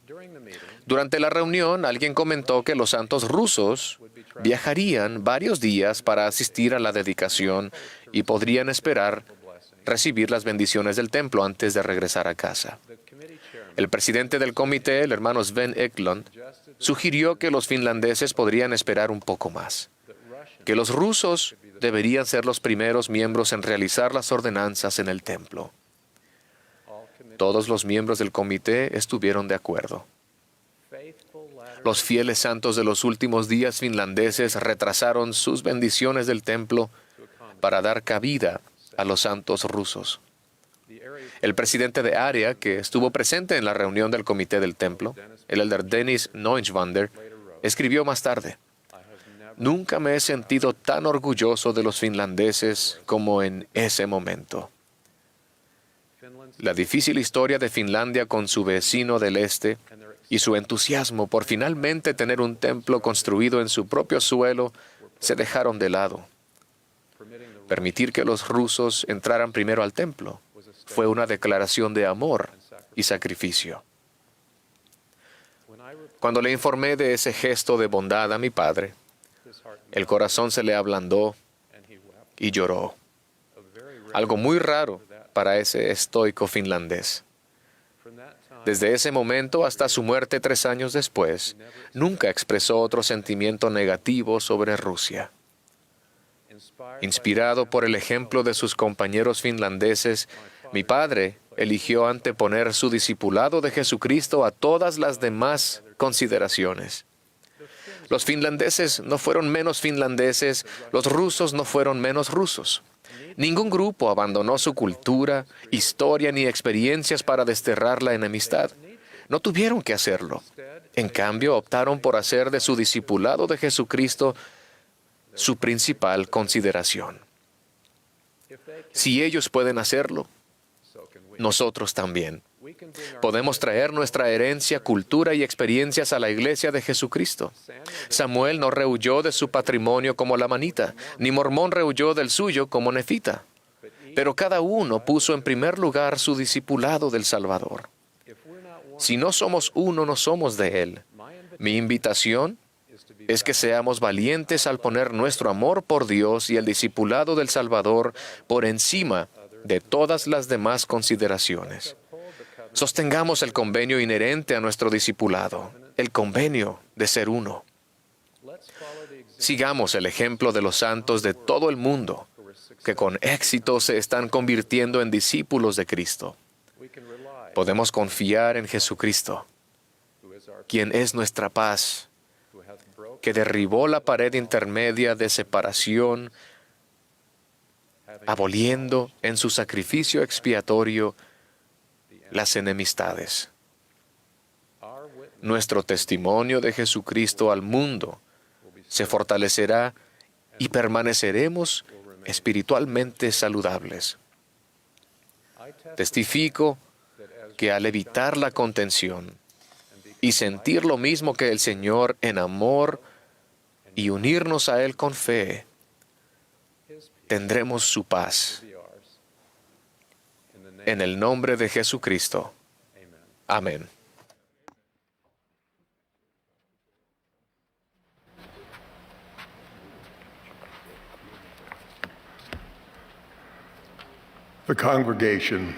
S3: Durante la reunión, alguien comentó que los santos rusos viajarían varios días para asistir a la dedicación y podrían esperar recibir las bendiciones del templo antes de regresar a casa. El presidente del comité, el hermano Sven Eklund, sugirió que los finlandeses podrían esperar un poco más, que los rusos deberían ser los primeros miembros en realizar las ordenanzas en el templo. Todos los miembros del comité estuvieron de acuerdo. Los fieles santos de los últimos días finlandeses retrasaron sus bendiciones del templo para dar cabida a los santos rusos. El presidente de área, que estuvo presente en la reunión del comité del templo, el elder Dennis Neuschwander, escribió más tarde: «Nunca me he sentido tan orgulloso de los finlandeses como en ese momento». La difícil historia de Finlandia con su vecino del este y su entusiasmo por finalmente tener un templo construido en su propio suelo se dejaron de lado. Permitir que los rusos entraran primero al templo fue una declaración de amor y sacrificio. Cuando le informé de ese gesto de bondad a mi padre, el corazón se le ablandó y lloró. Algo muy raro para ese estoico finlandés. Desde ese momento hasta su muerte 3 años después, nunca expresó otro sentimiento negativo sobre Rusia. Inspirado por el ejemplo de sus compañeros finlandeses, mi padre eligió anteponer su discipulado de Jesucristo a todas las demás consideraciones. Los finlandeses no fueron menos finlandeses, los rusos no fueron menos rusos. Ningún grupo abandonó su cultura, historia ni experiencias para desterrar la enemistad. No tuvieron que hacerlo. En cambio, optaron por hacer de su discipulado de Jesucristo su principal consideración. Si ellos pueden hacerlo, nosotros también. Podemos traer nuestra herencia, cultura y experiencias a la iglesia de Jesucristo. Samuel no rehuyó de su patrimonio como la manita, ni Mormón rehuyó del suyo como nefita. Pero cada uno puso en primer lugar su discipulado del Salvador. Si no somos uno, no somos de Él. Mi invitación es que seamos valientes al poner nuestro amor por Dios y el discipulado del Salvador por encima de todas las demás consideraciones. Sostengamos el convenio inherente a nuestro discipulado, el convenio de ser uno. Sigamos el ejemplo de los santos de todo el mundo, que con éxito se están convirtiendo en discípulos de Cristo. Podemos confiar en Jesucristo, quien es nuestra paz, que derribó la pared intermedia de separación, aboliendo en su sacrificio expiatorio las enemistades. Nuestro testimonio de Jesucristo al mundo se fortalecerá y permaneceremos espiritualmente saludables. Testifico que al evitar la contención y sentir lo mismo que el Señor en amor y unirnos a Él con fe, tendremos su paz. En el nombre de Jesucristo. Amén.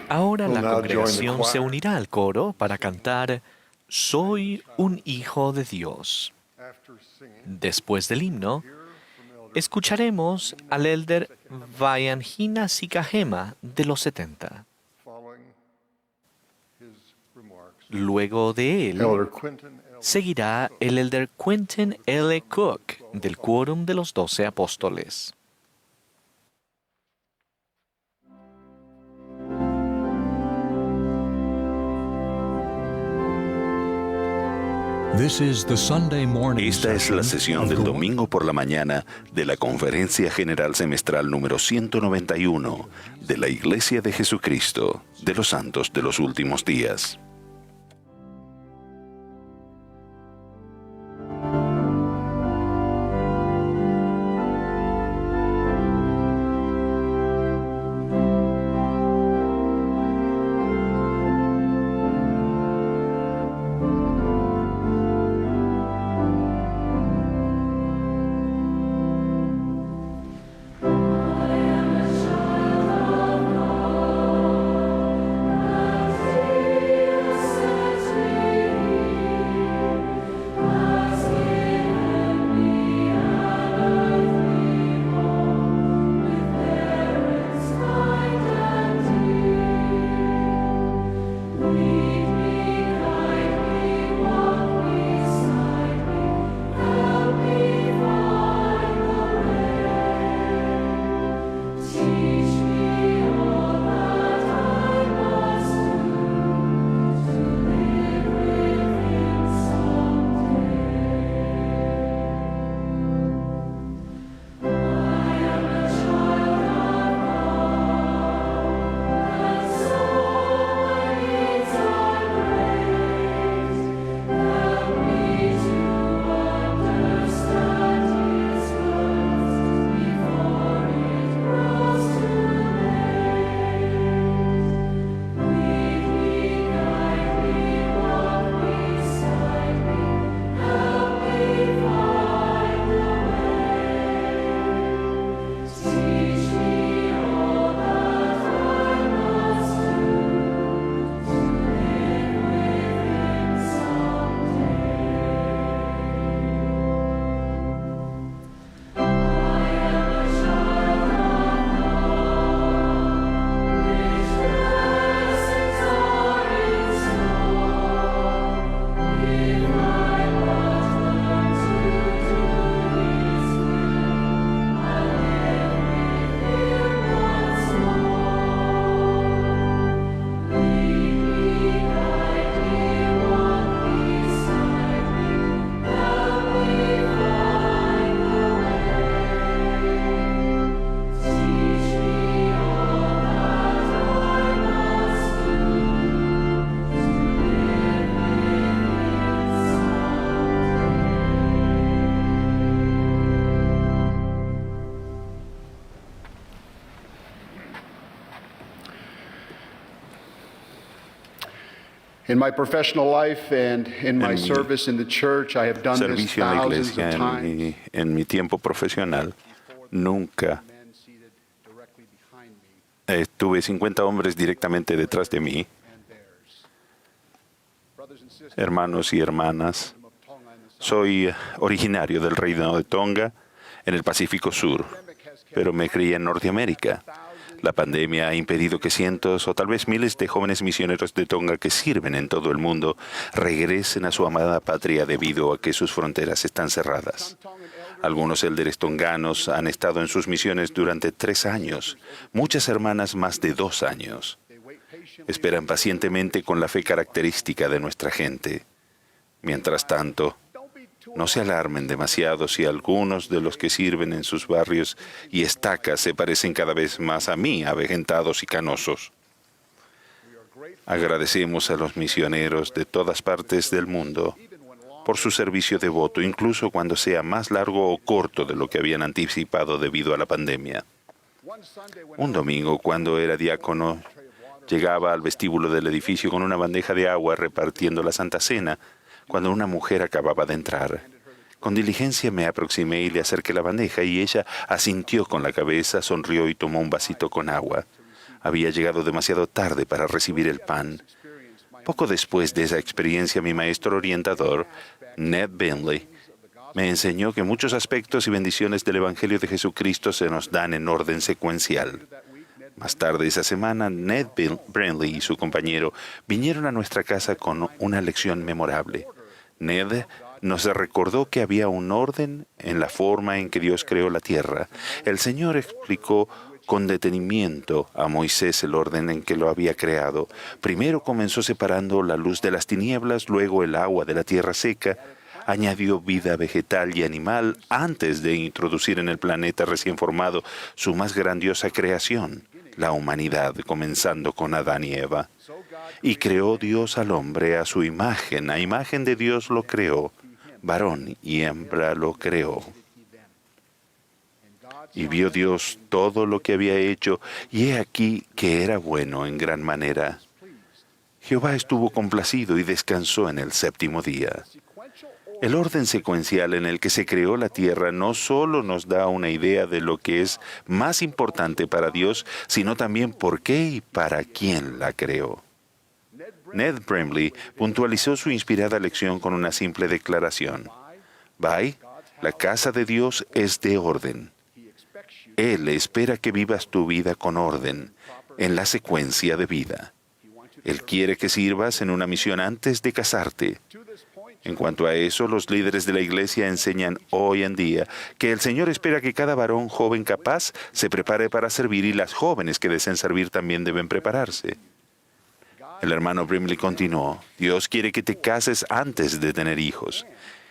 S2: Ahora la congregación se unirá al coro para cantar Soy un hijo de Dios. Después del himno, escucharemos al elder Vayanjina Sikahema de los 70. Luego de él, seguirá el elder Quentin L. Cook del Quórum de los 12 Apóstoles.
S1: Esta es la sesión del domingo por la mañana de la Conferencia General Semestral número 191 de la Iglesia de Jesucristo de los Santos de los Últimos Días.
S6: In my professional life and in my
S1: mi
S6: service in the church, I have done this
S1: servicio en la
S6: thousands
S1: iglesia,
S6: of times.
S1: en mi tiempo profesional, nunca
S6: Men seated directly behind me
S1: tuve 50 hombres directamente detrás de mí,
S6: and theirs. Brothers and sisters,
S1: hermanos y hermanas.
S6: of Tonga in the south,
S1: Soy originario del reino de Tonga, en el Pacífico Sur, pero me crié en Norteamérica. La pandemia ha impedido que cientos o tal vez miles de jóvenes misioneros de Tonga que sirven en todo el mundo regresen a su amada patria debido a que sus fronteras están cerradas. Algunos élderes tonganos han estado en sus misiones durante 3 años, muchas hermanas más de 2 años. Esperan pacientemente con la fe característica de nuestra gente. Mientras tanto, no se alarmen demasiado si algunos de los que sirven en sus barrios y estacas se parecen cada vez más a mí, avejentados y canosos. Agradecemos a los misioneros de todas partes del mundo por su servicio devoto, incluso cuando sea más largo o corto de lo que habían anticipado debido a la pandemia. Un domingo, cuando era diácono, llegaba al vestíbulo del edificio con una bandeja de agua repartiendo la Santa Cena, cuando una mujer acababa de entrar. Con diligencia me aproximé y le acerqué la bandeja y ella asintió con la cabeza, sonrió y tomó un vasito con agua. Había llegado demasiado tarde para recibir el pan. Poco después de esa experiencia, mi maestro orientador, Ned Bentley, me enseñó que muchos aspectos y bendiciones del Evangelio de Jesucristo se nos dan en orden secuencial. Más tarde esa semana, Ned Bentley y su compañero vinieron a nuestra casa con una lección memorable. Ned nos recordó que había un orden en la forma en que Dios creó la tierra. El Señor explicó con detenimiento a Moisés el orden en que lo había creado. Primero comenzó separando la luz de las tinieblas, luego el agua de la tierra seca. Añadió vida vegetal y animal antes de introducir en el planeta recién formado su más grandiosa creación, la humanidad, comenzando con Adán y Eva. Y creó Dios al hombre a su imagen, a imagen de Dios lo creó, varón y hembra lo creó. Y vio Dios todo lo que había hecho, y he aquí que era bueno en gran manera. Jehová estuvo complacido y descansó en el 7º día. El orden secuencial en el que se creó la tierra no solo nos da una idea de lo que es más importante para Dios, sino también por qué y para quién la creó. Ned Bramley puntualizó su inspirada lección con una simple declaración. Bai, la casa de Dios es de orden. Él espera que vivas tu vida con orden, en la secuencia de vida. Él quiere que sirvas en una misión antes de casarte. En cuanto a eso, los líderes de la iglesia enseñan hoy en día que el Señor espera que cada varón joven capaz se prepare para servir y las jóvenes que deseen servir también deben prepararse. El hermano Brimley continuó, Dios quiere que te cases antes de tener hijos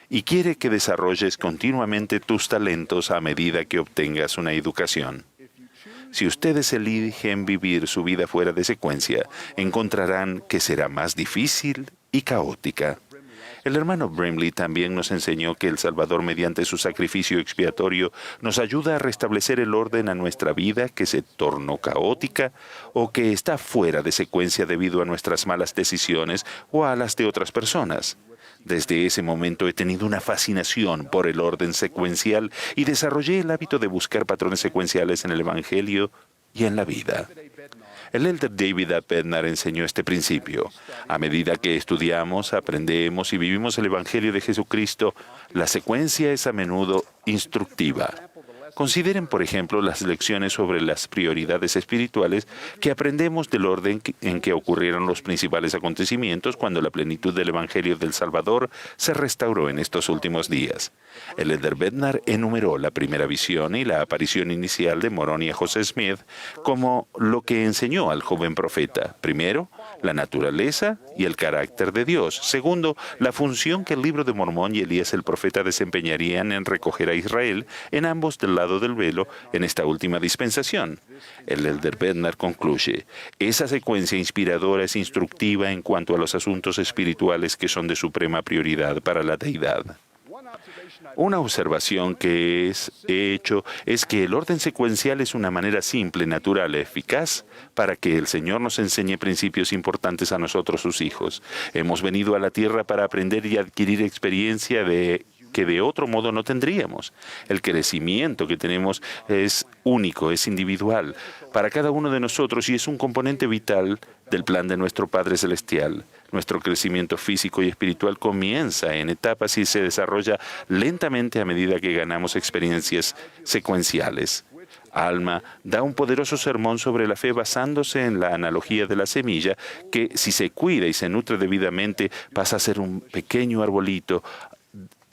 S1: y quiere que desarrolles continuamente tus talentos a medida que obtengas una educación. Si ustedes eligen vivir su vida fuera de secuencia, encontrarán que será más difícil y caótica. El hermano Brimley también nos enseñó que el Salvador, mediante su sacrificio expiatorio, nos ayuda a restablecer el orden a nuestra vida que se tornó caótica o que está fuera de secuencia debido a nuestras malas decisiones o a las de otras personas. Desde ese momento he tenido una fascinación por el orden secuencial y desarrollé el hábito de buscar patrones secuenciales en el Evangelio y en la vida. El elder David A. Bednar enseñó este principio. A medida que estudiamos, aprendemos y vivimos el Evangelio de Jesucristo, la secuencia es a menudo instructiva. Consideren, por ejemplo, las lecciones sobre las prioridades espirituales que aprendemos del orden en que ocurrieron los principales acontecimientos cuando la plenitud del Evangelio del Salvador se restauró en estos últimos días. El elder Bednar enumeró la primera visión y la aparición inicial de Moroni a José Smith como lo que enseñó al joven profeta. Primero, la naturaleza y el carácter de Dios. Segundo, la función que el libro de Mormón y Elías el profeta desempeñarían en recoger a Israel, en ambos del lado del velo, en esta última dispensación. El elder Bednar concluye, esa secuencia inspiradora es instructiva en cuanto a los asuntos espirituales que son de suprema prioridad para la deidad. Una observación que he hecho es que el orden secuencial es una manera simple, natural, eficaz para que el Señor nos enseñe principios importantes a nosotros, sus hijos. Hemos venido a la tierra para aprender y adquirir experiencia que de otro modo no tendríamos. El crecimiento que tenemos es único, es individual para cada uno de nosotros y es un componente vital del plan de nuestro Padre Celestial. Nuestro crecimiento físico y espiritual comienza en etapas y se desarrolla lentamente a medida que ganamos experiencias secuenciales. Alma da un poderoso sermón sobre la fe basándose en la analogía de la semilla que, si se cuida y se nutre debidamente, pasa a ser un pequeño arbolito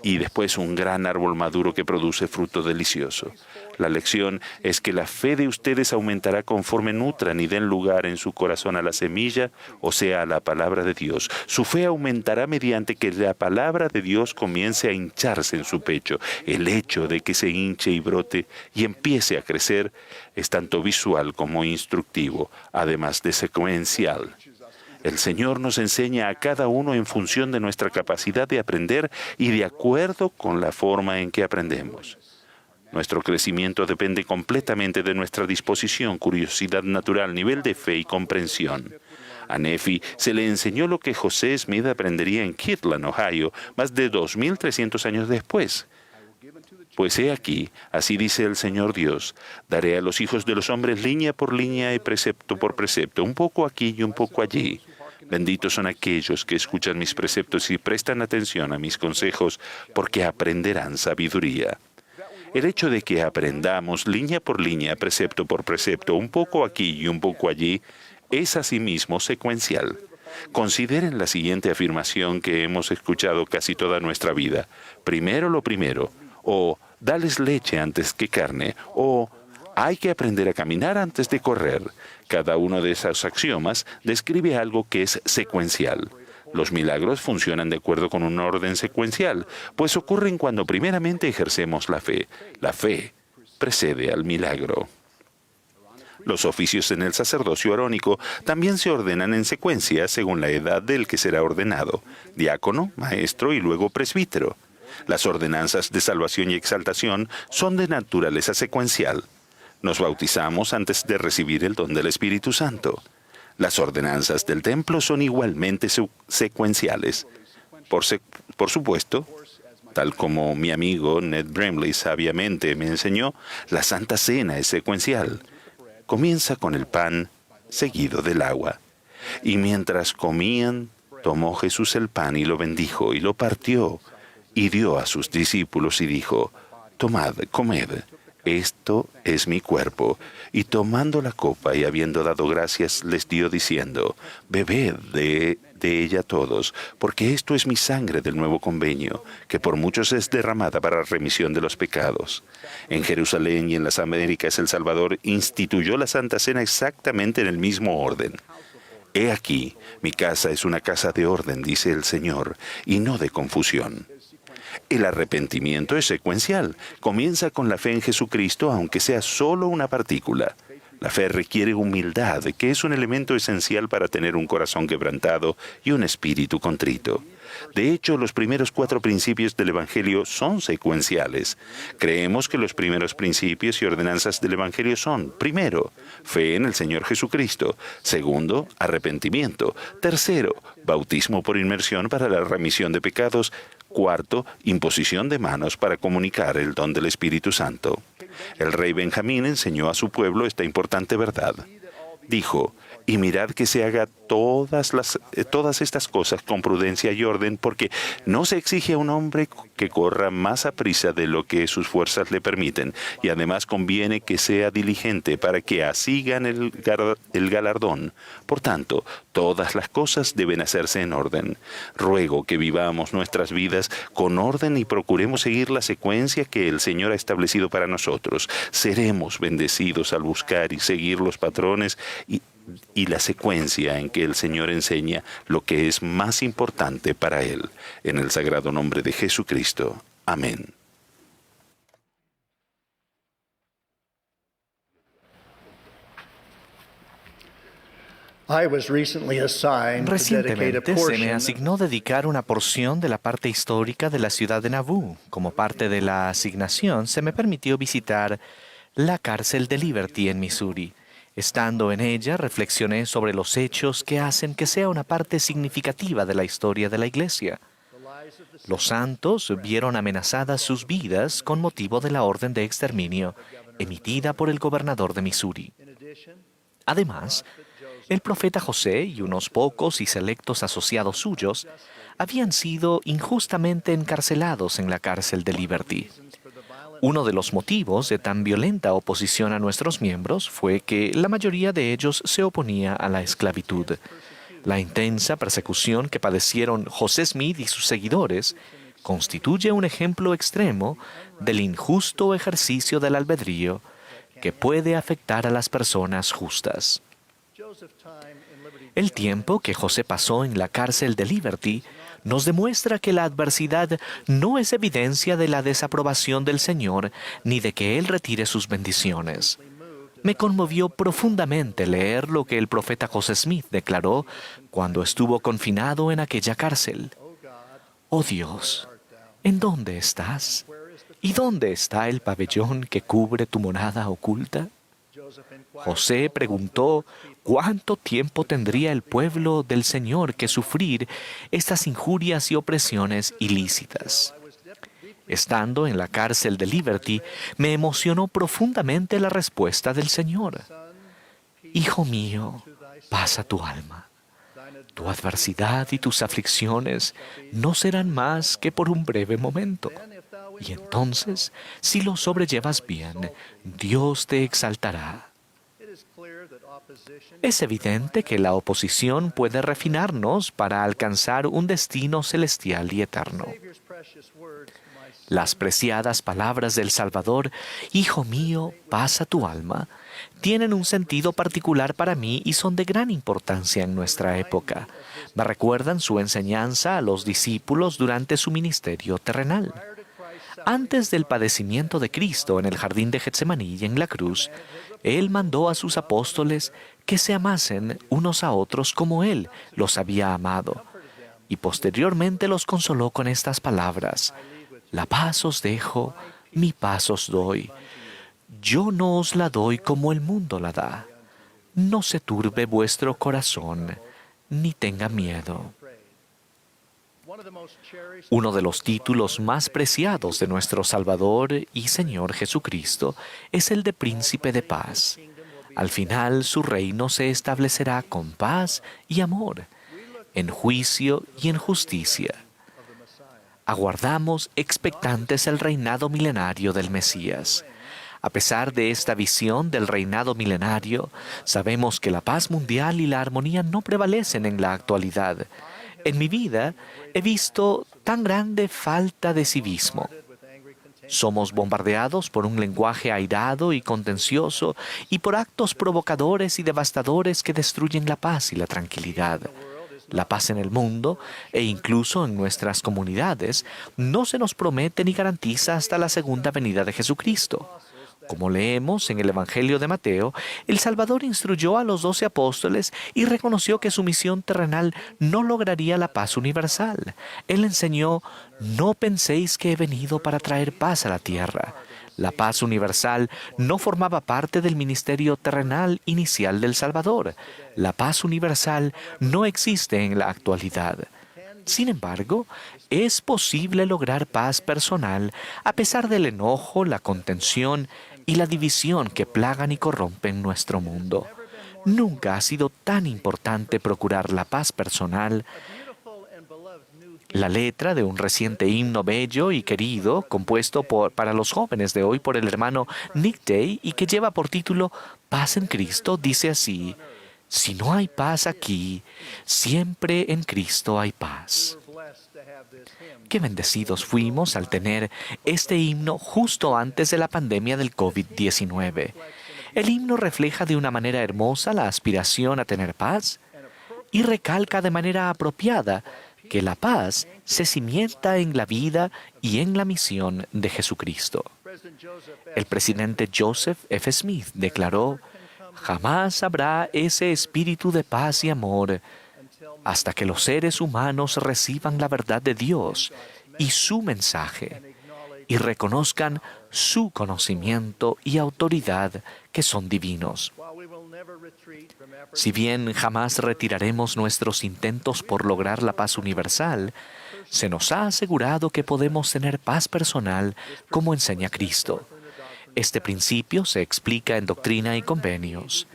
S1: y después un gran árbol maduro que produce fruto delicioso. La lección es que la fe de ustedes aumentará conforme nutran y den lugar en su corazón a la semilla, o sea, a la palabra de Dios. Su fe aumentará mediante que la palabra de Dios comience a hincharse en su pecho. El hecho de que se hinche y brote y empiece a crecer es tanto visual como instructivo, además de secuencial. El Señor nos enseña a cada uno en función de nuestra capacidad de aprender y de acuerdo con la forma en que aprendemos. Nuestro crecimiento depende completamente de nuestra disposición, curiosidad natural, nivel de fe y comprensión. A Nephi se le enseñó lo que José Smith aprendería en Kirtland, Ohio, más de 2.300 años después. Pues he aquí, así dice el Señor Dios, daré a los hijos de los hombres línea por línea y precepto por precepto, un poco aquí y un poco allí. Benditos son aquellos que escuchan mis preceptos y prestan atención a mis consejos, porque aprenderán sabiduría. El hecho de que aprendamos línea por línea, precepto por precepto, un poco aquí y un poco allí, es asimismo secuencial. Consideren la siguiente afirmación que hemos escuchado casi toda nuestra vida. Primero lo primero, o dales leche antes que carne, o hay que aprender a caminar antes de correr. Cada uno de esos axiomas describe algo que es secuencial. Los milagros funcionan de acuerdo con un orden secuencial, pues ocurren cuando primeramente ejercemos la fe. La fe precede al milagro. Los oficios en el sacerdocio arónico también se ordenan en secuencia según la edad del que será ordenado: diácono, maestro y luego presbítero. Las ordenanzas de salvación y exaltación son de naturaleza secuencial. Nos bautizamos antes de recibir el don del Espíritu Santo. Las ordenanzas del templo son igualmente secuenciales. Por supuesto, tal como mi amigo Ned Bramley sabiamente me enseñó, la Santa Cena es secuencial. Comienza con el pan, seguido del agua. Y mientras comían, tomó Jesús el pan y lo bendijo y lo partió y dio a sus discípulos y dijo: tomad, comed, esto es mi cuerpo. Y tomando la copa y habiendo dado gracias, les dio diciendo: bebed de ella todos, porque esto es mi sangre del nuevo convenio, que por muchos es derramada para remisión de los pecados. En Jerusalén y en las Américas el Salvador instituyó la Santa Cena exactamente en el mismo orden. He aquí, mi casa es una casa de orden, dice el Señor, y no de confusión. El arrepentimiento es secuencial. Comienza con la fe en Jesucristo, aunque sea solo una partícula. La fe requiere humildad, que es un elemento esencial para tener un corazón quebrantado y un espíritu contrito. De hecho, los primeros 4 principios del Evangelio son secuenciales. Creemos que los primeros principios y ordenanzas del Evangelio son: primero, fe en el Señor Jesucristo; segundo, arrepentimiento; tercero, bautismo por inmersión para la remisión de pecados; cuarto, imposición de manos para comunicar el don del Espíritu Santo. El rey Benjamín enseñó a su pueblo esta importante verdad. Dijo: y mirad que se haga todas estas cosas con prudencia y orden, porque no se exige a un hombre que corra más aprisa de lo que sus fuerzas le permiten, y además conviene que sea diligente para que así gane el galardón. Por tanto, todas las cosas deben hacerse en orden. Ruego que vivamos nuestras vidas con orden y procuremos seguir la secuencia que el Señor ha establecido para nosotros. Seremos bendecidos al buscar y seguir los patrones y la secuencia en que el Señor enseña lo que es más importante para Él. En el sagrado nombre de Jesucristo. Amén.
S2: Recientemente se me asignó dedicar una porción de la parte histórica de la ciudad de Nauvoo. Como parte de la asignación, se me permitió visitar la cárcel de Liberty en Missouri. Estando en ella, reflexioné sobre los hechos que hacen que sea una parte significativa de la historia de la Iglesia. Los santos vieron amenazadas sus vidas con motivo de la orden de exterminio emitida por el gobernador de Missouri. Además, el profeta José y unos pocos y selectos asociados suyos habían sido injustamente encarcelados en la cárcel de Liberty. Uno de los motivos de tan violenta oposición a nuestros miembros fue que la mayoría de ellos se oponía a la esclavitud. La intensa persecución que padecieron José Smith y sus seguidores constituye un ejemplo extremo del injusto ejercicio del albedrío que puede afectar a las personas justas. El tiempo que José pasó en la cárcel de Liberty nos demuestra que la adversidad no es evidencia de la desaprobación del Señor ni de que Él retire sus bendiciones. Me conmovió profundamente leer lo que el profeta José Smith declaró cuando estuvo confinado en aquella cárcel. Oh Dios, ¿en dónde estás? ¿Y dónde está el pabellón que cubre tu morada oculta? José preguntó cuánto tiempo tendría el pueblo del Señor que sufrir estas injurias y opresiones ilícitas. Estando en la cárcel de Liberty, me emocionó profundamente la respuesta del Señor. Hijo mío, pasa tu alma. Tu adversidad y tus aflicciones no serán más que por un breve momento. Y entonces, si lo sobrellevas bien, Dios te exaltará. Es evidente que la oposición puede refinarnos para alcanzar un destino celestial y eterno. Las preciadas palabras del Salvador, Hijo mío, pasa tu alma, tienen un sentido particular para mí y son de gran importancia en nuestra época. Me recuerdan su enseñanza a los discípulos durante su ministerio terrenal. Antes del padecimiento de Cristo en el jardín de Getsemaní y en la cruz, Él mandó a sus apóstoles que se amasen unos a otros como Él los había amado. Y posteriormente los consoló con estas palabras: La paz os dejo, mi paz os doy. Yo no os la doy como el mundo la da. No se turbe vuestro corazón, ni tenga miedo. Uno de los títulos más preciados de nuestro Salvador y Señor Jesucristo es el de Príncipe de Paz. Al final su reino se establecerá con paz y amor, en juicio y en justicia. Aguardamos expectantes el reinado milenario del Mesías. A pesar de esta visión del reinado milenario, sabemos que la paz mundial y la armonía no prevalecen en la actualidad. En mi vida he visto tan grande falta de civismo. Somos bombardeados por un lenguaje airado y contencioso y por actos provocadores y devastadores que destruyen la paz y la tranquilidad. La paz en el mundo e incluso en nuestras comunidades no se nos promete ni garantiza hasta la segunda venida de Jesucristo. Como leemos en el Evangelio de Mateo, el Salvador instruyó a los 12 apóstoles y reconoció que su misión terrenal no lograría la paz universal. Él enseñó: no penséis que he venido para traer paz a la tierra. La paz universal no formaba parte del ministerio terrenal inicial del Salvador. La paz universal no existe en la actualidad. Sin embargo, es posible lograr paz personal a pesar del enojo, la contención y la división que plagan y corrompen nuestro mundo. Nunca ha sido tan importante procurar la paz personal. La letra de un reciente himno bello y querido, compuesto para los jóvenes de hoy por el hermano Nick Day y que lleva por título Paz en Cristo, dice así: si no hay paz aquí, siempre en Cristo hay paz. Qué bendecidos fuimos al tener este himno justo antes de la pandemia del COVID-19. El himno refleja de una manera hermosa la aspiración a tener paz y recalca de manera apropiada que la paz se cimienta en la vida y en la misión de Jesucristo. El presidente Joseph F. Smith declaró: Jamás habrá ese espíritu de paz y amor hasta que los seres humanos reciban la verdad de Dios y su mensaje y reconozcan su conocimiento y autoridad que son divinos. Si bien jamás retiraremos nuestros intentos por lograr la paz universal, se nos ha asegurado que podemos tener paz personal como enseña Cristo. Este principio se explica en Doctrina y Convenios.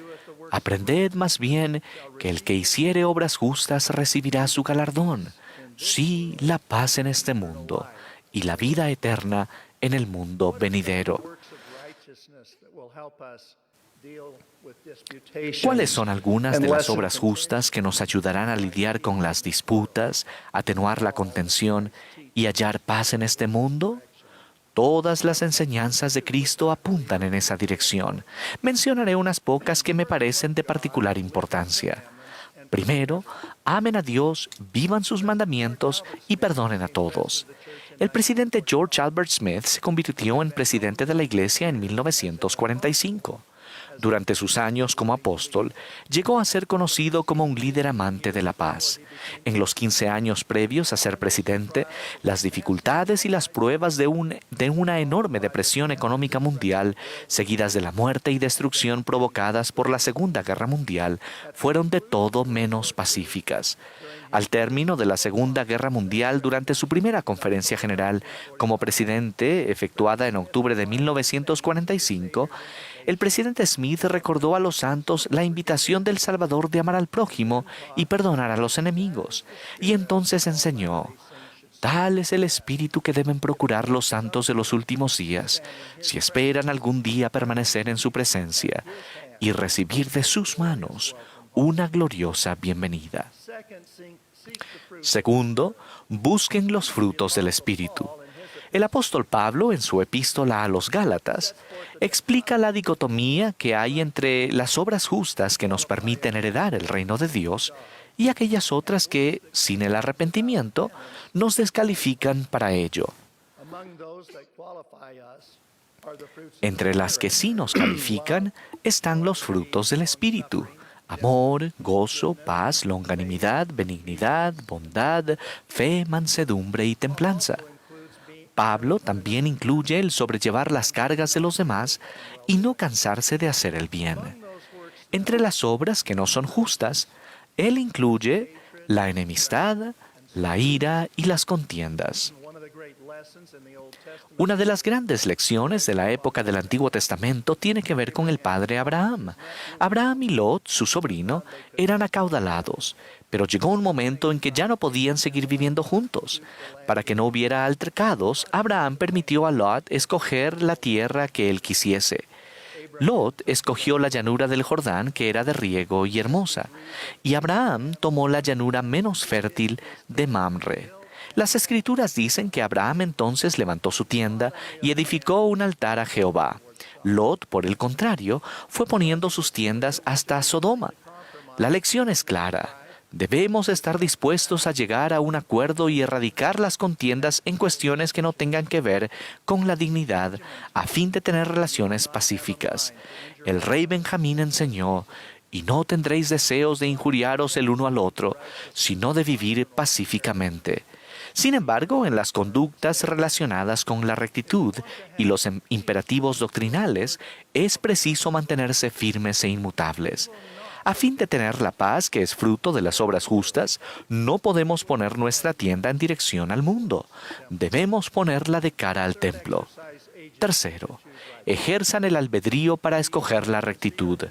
S2: Aprended más bien que el que hiciere obras justas recibirá su galardón, sí, la paz en este mundo y la vida eterna en el mundo venidero. ¿Cuáles son algunas de las obras justas que nos ayudarán a lidiar con las disputas, atenuar la contención y hallar paz en este mundo? Todas las enseñanzas de Cristo apuntan en esa dirección. Mencionaré unas pocas que me parecen de particular importancia. Primero, amen a Dios, vivan sus mandamientos y perdonen a todos. El presidente George Albert Smith se convirtió en presidente de la Iglesia en 1945. Durante sus años como apóstol, llegó a ser conocido como un líder amante de la paz. En los 15 años previos a ser presidente, las dificultades y las pruebas de una enorme depresión económica mundial, seguidas de la muerte y destrucción provocadas por la Segunda Guerra Mundial, fueron de todo menos pacíficas. Al término de la Segunda Guerra Mundial, durante su primera conferencia general como presidente, efectuada en octubre de 1945, el presidente Smith recordó a los santos la invitación del Salvador de amar al prójimo y perdonar a los enemigos. Y entonces enseñó: tal es el espíritu que deben procurar los santos de los últimos días, si esperan algún día permanecer en su presencia y recibir de sus manos una gloriosa bienvenida. Segundo, busquen los frutos del Espíritu. El apóstol Pablo, en su epístola a los Gálatas, explica la dicotomía que hay entre las obras justas que nos permiten heredar el reino de Dios y aquellas otras que, sin el arrepentimiento, nos descalifican para ello. Entre las que sí nos califican están los frutos del Espíritu: amor, gozo, paz, longanimidad, benignidad, bondad, fe, mansedumbre y templanza. Pablo también incluye el sobrellevar las cargas de los demás y no cansarse de hacer el bien. Entre las obras que no son justas, él incluye la enemistad, la ira y las contiendas. Una de las grandes lecciones de la época del Antiguo Testamento tiene que ver con el padre Abraham. Abraham y Lot, su sobrino, eran acaudalados, pero llegó un momento en que ya no podían seguir viviendo juntos. Para que no hubiera altercados, Abraham permitió a Lot escoger la tierra que él quisiese. Lot escogió la llanura del Jordán, que era de riego y hermosa, y Abraham tomó la llanura menos fértil de Mamre. Las Escrituras dicen que Abraham entonces levantó su tienda y edificó un altar a Jehová. Lot, por el contrario, fue poniendo sus tiendas hasta Sodoma. La lección es clara. Debemos estar dispuestos a llegar a un acuerdo y erradicar las contiendas en cuestiones que no tengan que ver con la dignidad, a fin de tener relaciones pacíficas. El rey Benjamín enseñó: y no tendréis deseos de injuriaros el uno al otro, sino de vivir pacíficamente. Sin embargo, en las conductas relacionadas con la rectitud y los imperativos doctrinales, es preciso mantenerse firmes e inmutables. A fin de tener la paz que es fruto de las obras justas, no podemos poner nuestra tienda en dirección al mundo. Debemos ponerla de cara al templo. Tercero, ejerzan el albedrío para escoger la rectitud.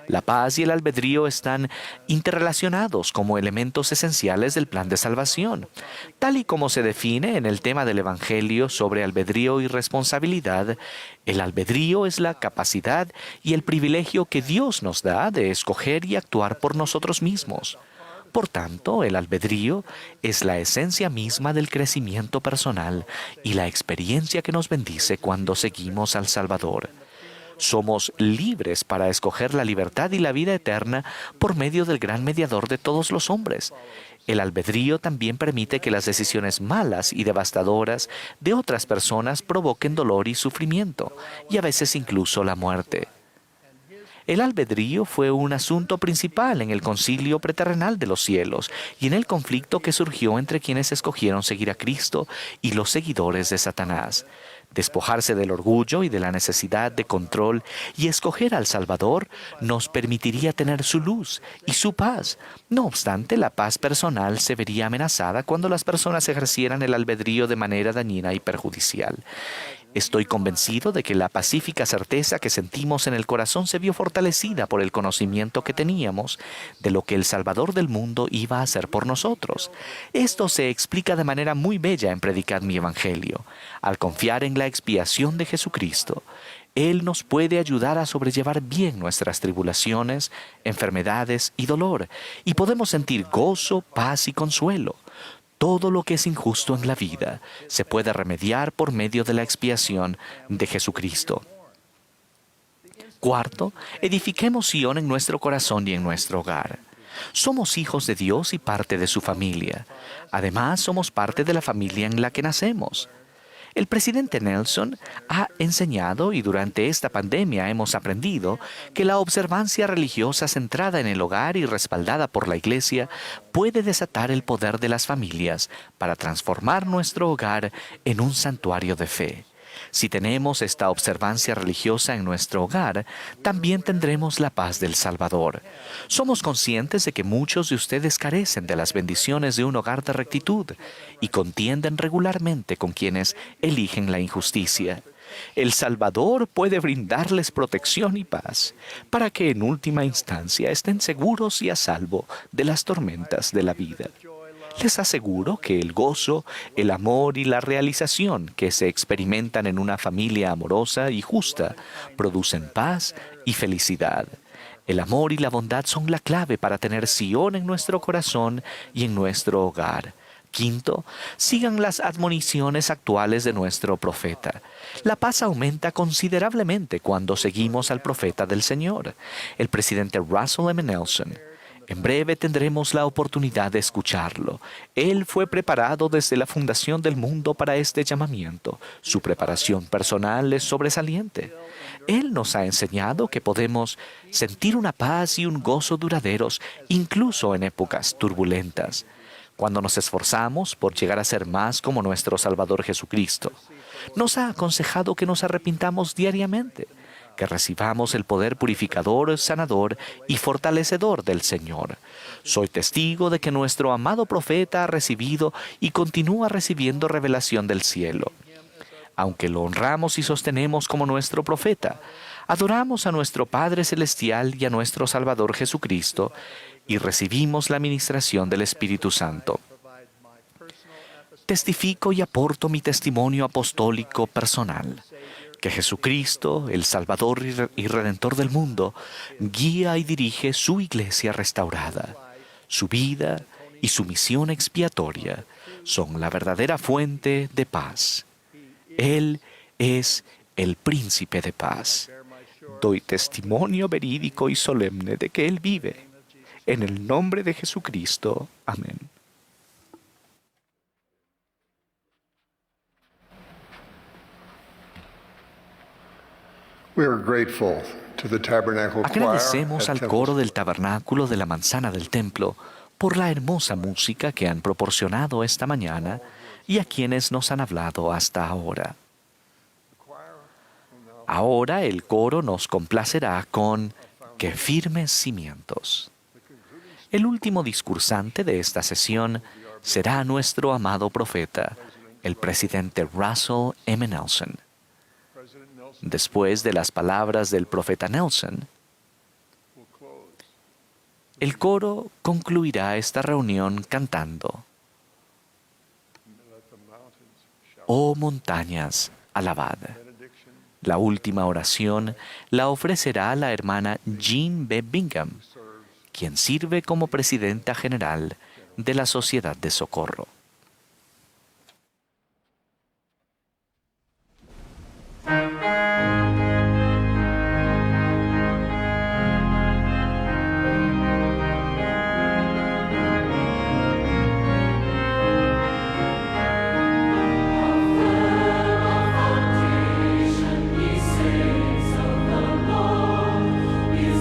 S2: La paz y el albedrío están interrelacionados como elementos esenciales del plan de salvación. Tal y como se define en el tema del Evangelio sobre albedrío y responsabilidad, el albedrío es la capacidad y el privilegio que Dios nos da de escoger y actuar por nosotros mismos. Por tanto, el albedrío es la esencia misma del crecimiento personal y la experiencia que nos bendice cuando seguimos al Salvador. Somos libres para escoger la libertad y la vida eterna por medio del gran mediador de todos los hombres. El albedrío también permite que las decisiones malas y devastadoras de otras personas provoquen dolor y sufrimiento, y a veces incluso la muerte. El albedrío fue un asunto principal en el concilio preterrenal de los cielos y en el conflicto que surgió entre quienes escogieron seguir a Cristo y los seguidores de Satanás. Despojarse del orgullo y de la necesidad de control y escoger al Salvador nos permitiría tener su luz y su paz. No obstante, la paz personal se vería amenazada cuando las personas ejercieran el albedrío de manera dañina y perjudicial. Estoy convencido de que la pacífica certeza que sentimos en el corazón se vio fortalecida por el conocimiento que teníamos de lo que el Salvador del mundo iba a hacer por nosotros. Esto se explica de manera muy bella en Predicad mi Evangelio. Al confiar en la expiación de Jesucristo, Él nos puede ayudar a sobrellevar bien nuestras tribulaciones, enfermedades y dolor, y podemos sentir gozo, paz y consuelo. Todo lo que es injusto en la vida se puede remediar por medio de la expiación de Jesucristo. Cuarto, edifiquemos Sion en nuestro corazón y en nuestro hogar. Somos hijos de Dios y parte de su familia. Además, somos parte de la familia en la que nacemos. El presidente Nelson ha enseñado, y durante esta pandemia hemos aprendido, que la observancia religiosa centrada en el hogar y respaldada por la Iglesia puede desatar el poder de las familias para transformar nuestro hogar en un santuario de fe. Si tenemos esta observancia religiosa en nuestro hogar, también tendremos la paz del Salvador. Somos conscientes de que muchos de ustedes carecen de las bendiciones de un hogar de rectitud y contienden regularmente con quienes eligen la injusticia. El Salvador puede brindarles protección y paz para que en última instancia estén seguros y a salvo de las tormentas de la vida. Les aseguro que el gozo, el amor y la realización que se experimentan en una familia amorosa y justa producen paz y felicidad. El amor y la bondad son la clave para tener Sion en nuestro corazón y en nuestro hogar. Quinto, sigan las admoniciones actuales de nuestro profeta. La paz aumenta considerablemente cuando seguimos al profeta del Señor, el presidente Russell M. Nelson. En breve tendremos la oportunidad de escucharlo. Él fue preparado desde la fundación del mundo para este llamamiento. Su preparación personal es sobresaliente. Él nos ha enseñado que podemos sentir una paz y un gozo duraderos, incluso en épocas turbulentas, cuando nos esforzamos por llegar a ser más como nuestro Salvador Jesucristo. Nos ha aconsejado que nos arrepintamos diariamente, que recibamos el poder purificador, sanador y fortalecedor del Señor. Soy testigo de que nuestro amado profeta ha recibido y continúa recibiendo revelación del cielo. Aunque lo honramos y sostenemos como nuestro profeta, adoramos a nuestro Padre Celestial y a nuestro Salvador Jesucristo y recibimos la ministración del Espíritu Santo. Testifico y aporto mi testimonio apostólico personal. Que Jesucristo, el Salvador y Redentor del mundo, guía y dirige su iglesia restaurada. Su vida y su misión expiatoria son la verdadera fuente de paz. Él es el príncipe de paz. Doy testimonio verídico y solemne de que Él vive. En el nombre de Jesucristo. Amén. Agradecemos al coro del tabernáculo de la manzana del templo por la hermosa música que han proporcionado esta mañana y a quienes nos han hablado hasta ahora. Ahora el coro nos complacerá con "Qué firmes cimientos". El último discursante de esta sesión será nuestro amado profeta, el presidente Russell M. Nelson. Después de las palabras del profeta Nelson, el coro concluirá esta reunión cantando: "Oh montañas, alabad". La última oración la ofrecerá la hermana Jean B. Bingham, quien sirve como presidenta general de la Sociedad de Socorro.
S7: Is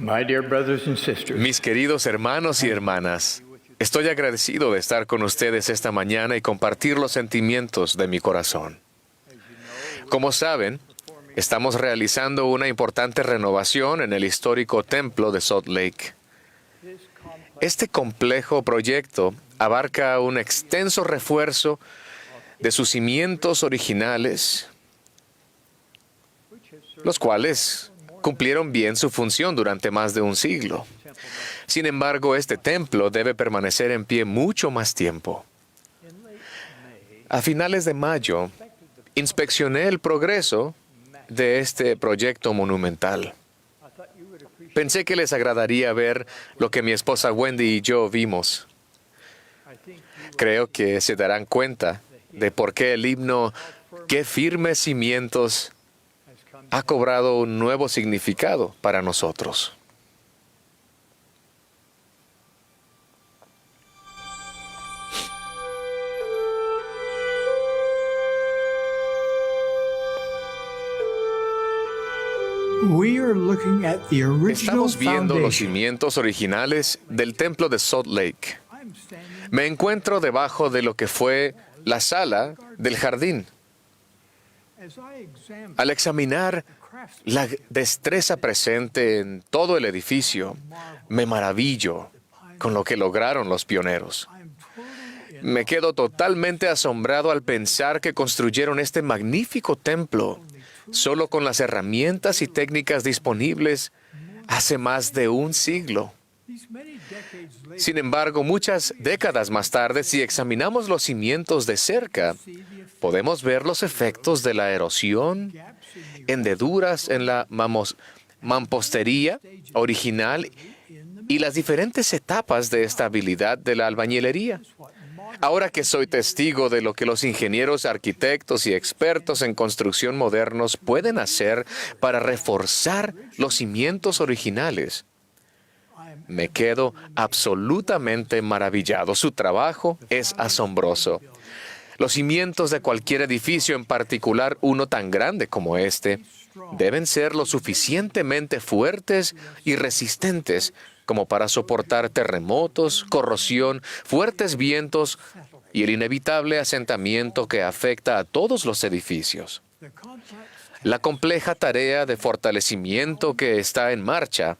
S7: My dear brothers and sisters,
S3: Mis queridos hermanos y hermanas, estoy agradecido de estar con ustedes esta mañana y compartir los sentimientos de mi corazón. Como saben, estamos realizando una importante renovación en el histórico templo de Salt Lake. Este complejo proyecto abarca un extenso refuerzo de sus cimientos originales, los cuales cumplieron bien su función durante más de un siglo. Sin embargo, este templo debe permanecer en pie mucho más tiempo. A finales de mayo, inspeccioné el progreso de este proyecto monumental. Pensé que les agradaría ver lo que mi esposa Wendy y yo vimos. Creo que se darán cuenta de por qué el himno "Qué firmes cimientos" ha cobrado un nuevo significado para nosotros.
S7: we are looking at the original
S3: Estamos viendo los
S7: foundation.
S3: cimientos originales del templo de Salt Lake. Me encuentro debajo de lo que fue la sala del jardín. Al examinar la destreza presente en todo el edificio, me maravillo con lo que lograron los pioneros. Me quedo totalmente asombrado al pensar que construyeron este magnífico templo solo con las herramientas y técnicas disponibles hace más de un siglo. Sin embargo, muchas décadas más tarde, si examinamos los cimientos de cerca, podemos ver los efectos de la erosión, hendeduras en la mampostería original y las diferentes etapas de estabilidad de la albañilería. Ahora que soy testigo de lo que los ingenieros, arquitectos y expertos en construcción modernos pueden hacer para reforzar los cimientos originales, me quedo absolutamente maravillado. Su trabajo es asombroso. Los cimientos de cualquier edificio, en particular uno tan grande como este, deben ser lo suficientemente fuertes y resistentes como para soportar terremotos, corrosión, fuertes vientos y el inevitable asentamiento que afecta a todos los edificios. La compleja tarea de fortalecimiento que está en marcha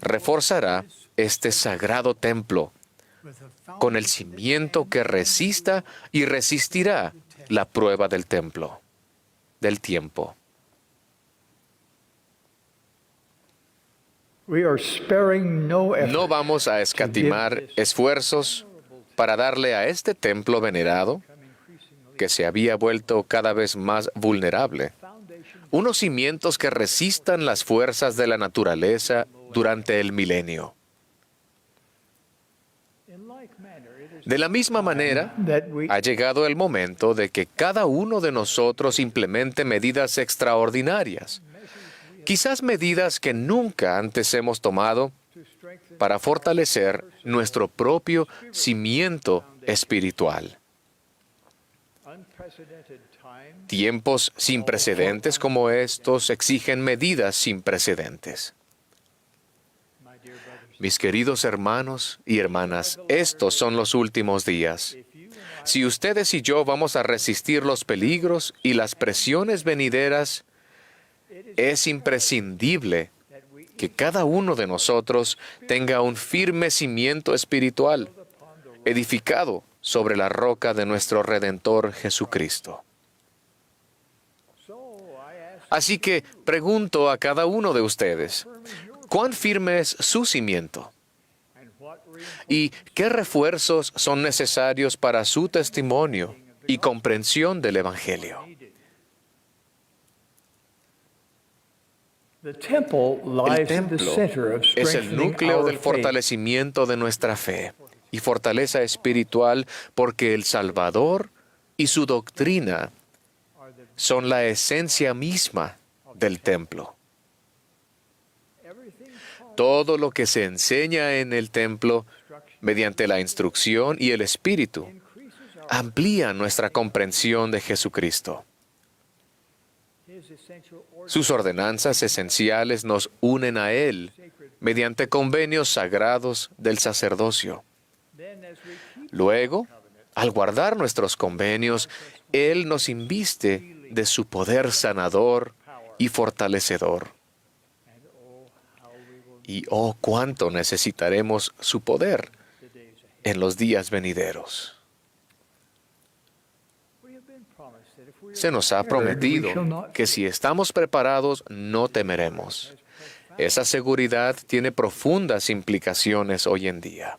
S3: reforzará este sagrado templo con el cimiento que resista y resistirá la prueba del templo, del tiempo. No vamos a escatimar esfuerzos para darle a este templo venerado, que se había vuelto cada vez más vulnerable, unos cimientos que resistan las fuerzas de la naturaleza durante el milenio. De la misma manera, ha llegado el momento de que cada uno de nosotros implemente medidas extraordinarias, quizás medidas que nunca antes hemos tomado para fortalecer nuestro propio cimiento espiritual. Tiempos sin precedentes como estos exigen medidas sin precedentes. Mis queridos hermanos y hermanas, estos son los últimos días. Si ustedes y yo vamos a resistir los peligros y las presiones venideras, es imprescindible que cada uno de nosotros tenga un firme cimiento espiritual, edificado sobre la roca de nuestro Redentor Jesucristo. Así que pregunto a cada uno de ustedes, ¿cuán firme es su cimiento? ¿Y qué refuerzos son necesarios para su testimonio y comprensión del Evangelio? El templo es el núcleo del fortalecimiento de nuestra fe y fortaleza espiritual porque el Salvador y su doctrina son la esencia misma del templo. Todo lo que se enseña en el templo, mediante la instrucción y el Espíritu, amplía nuestra comprensión de Jesucristo. Sus ordenanzas esenciales nos unen a Él mediante convenios sagrados del sacerdocio. Luego, al guardar nuestros convenios, Él nos inviste de su poder sanador y fortalecedor. Y oh, cuánto necesitaremos su poder en los días venideros. Se nos ha prometido que si estamos preparados, no temeremos. Esa seguridad tiene profundas implicaciones hoy en día.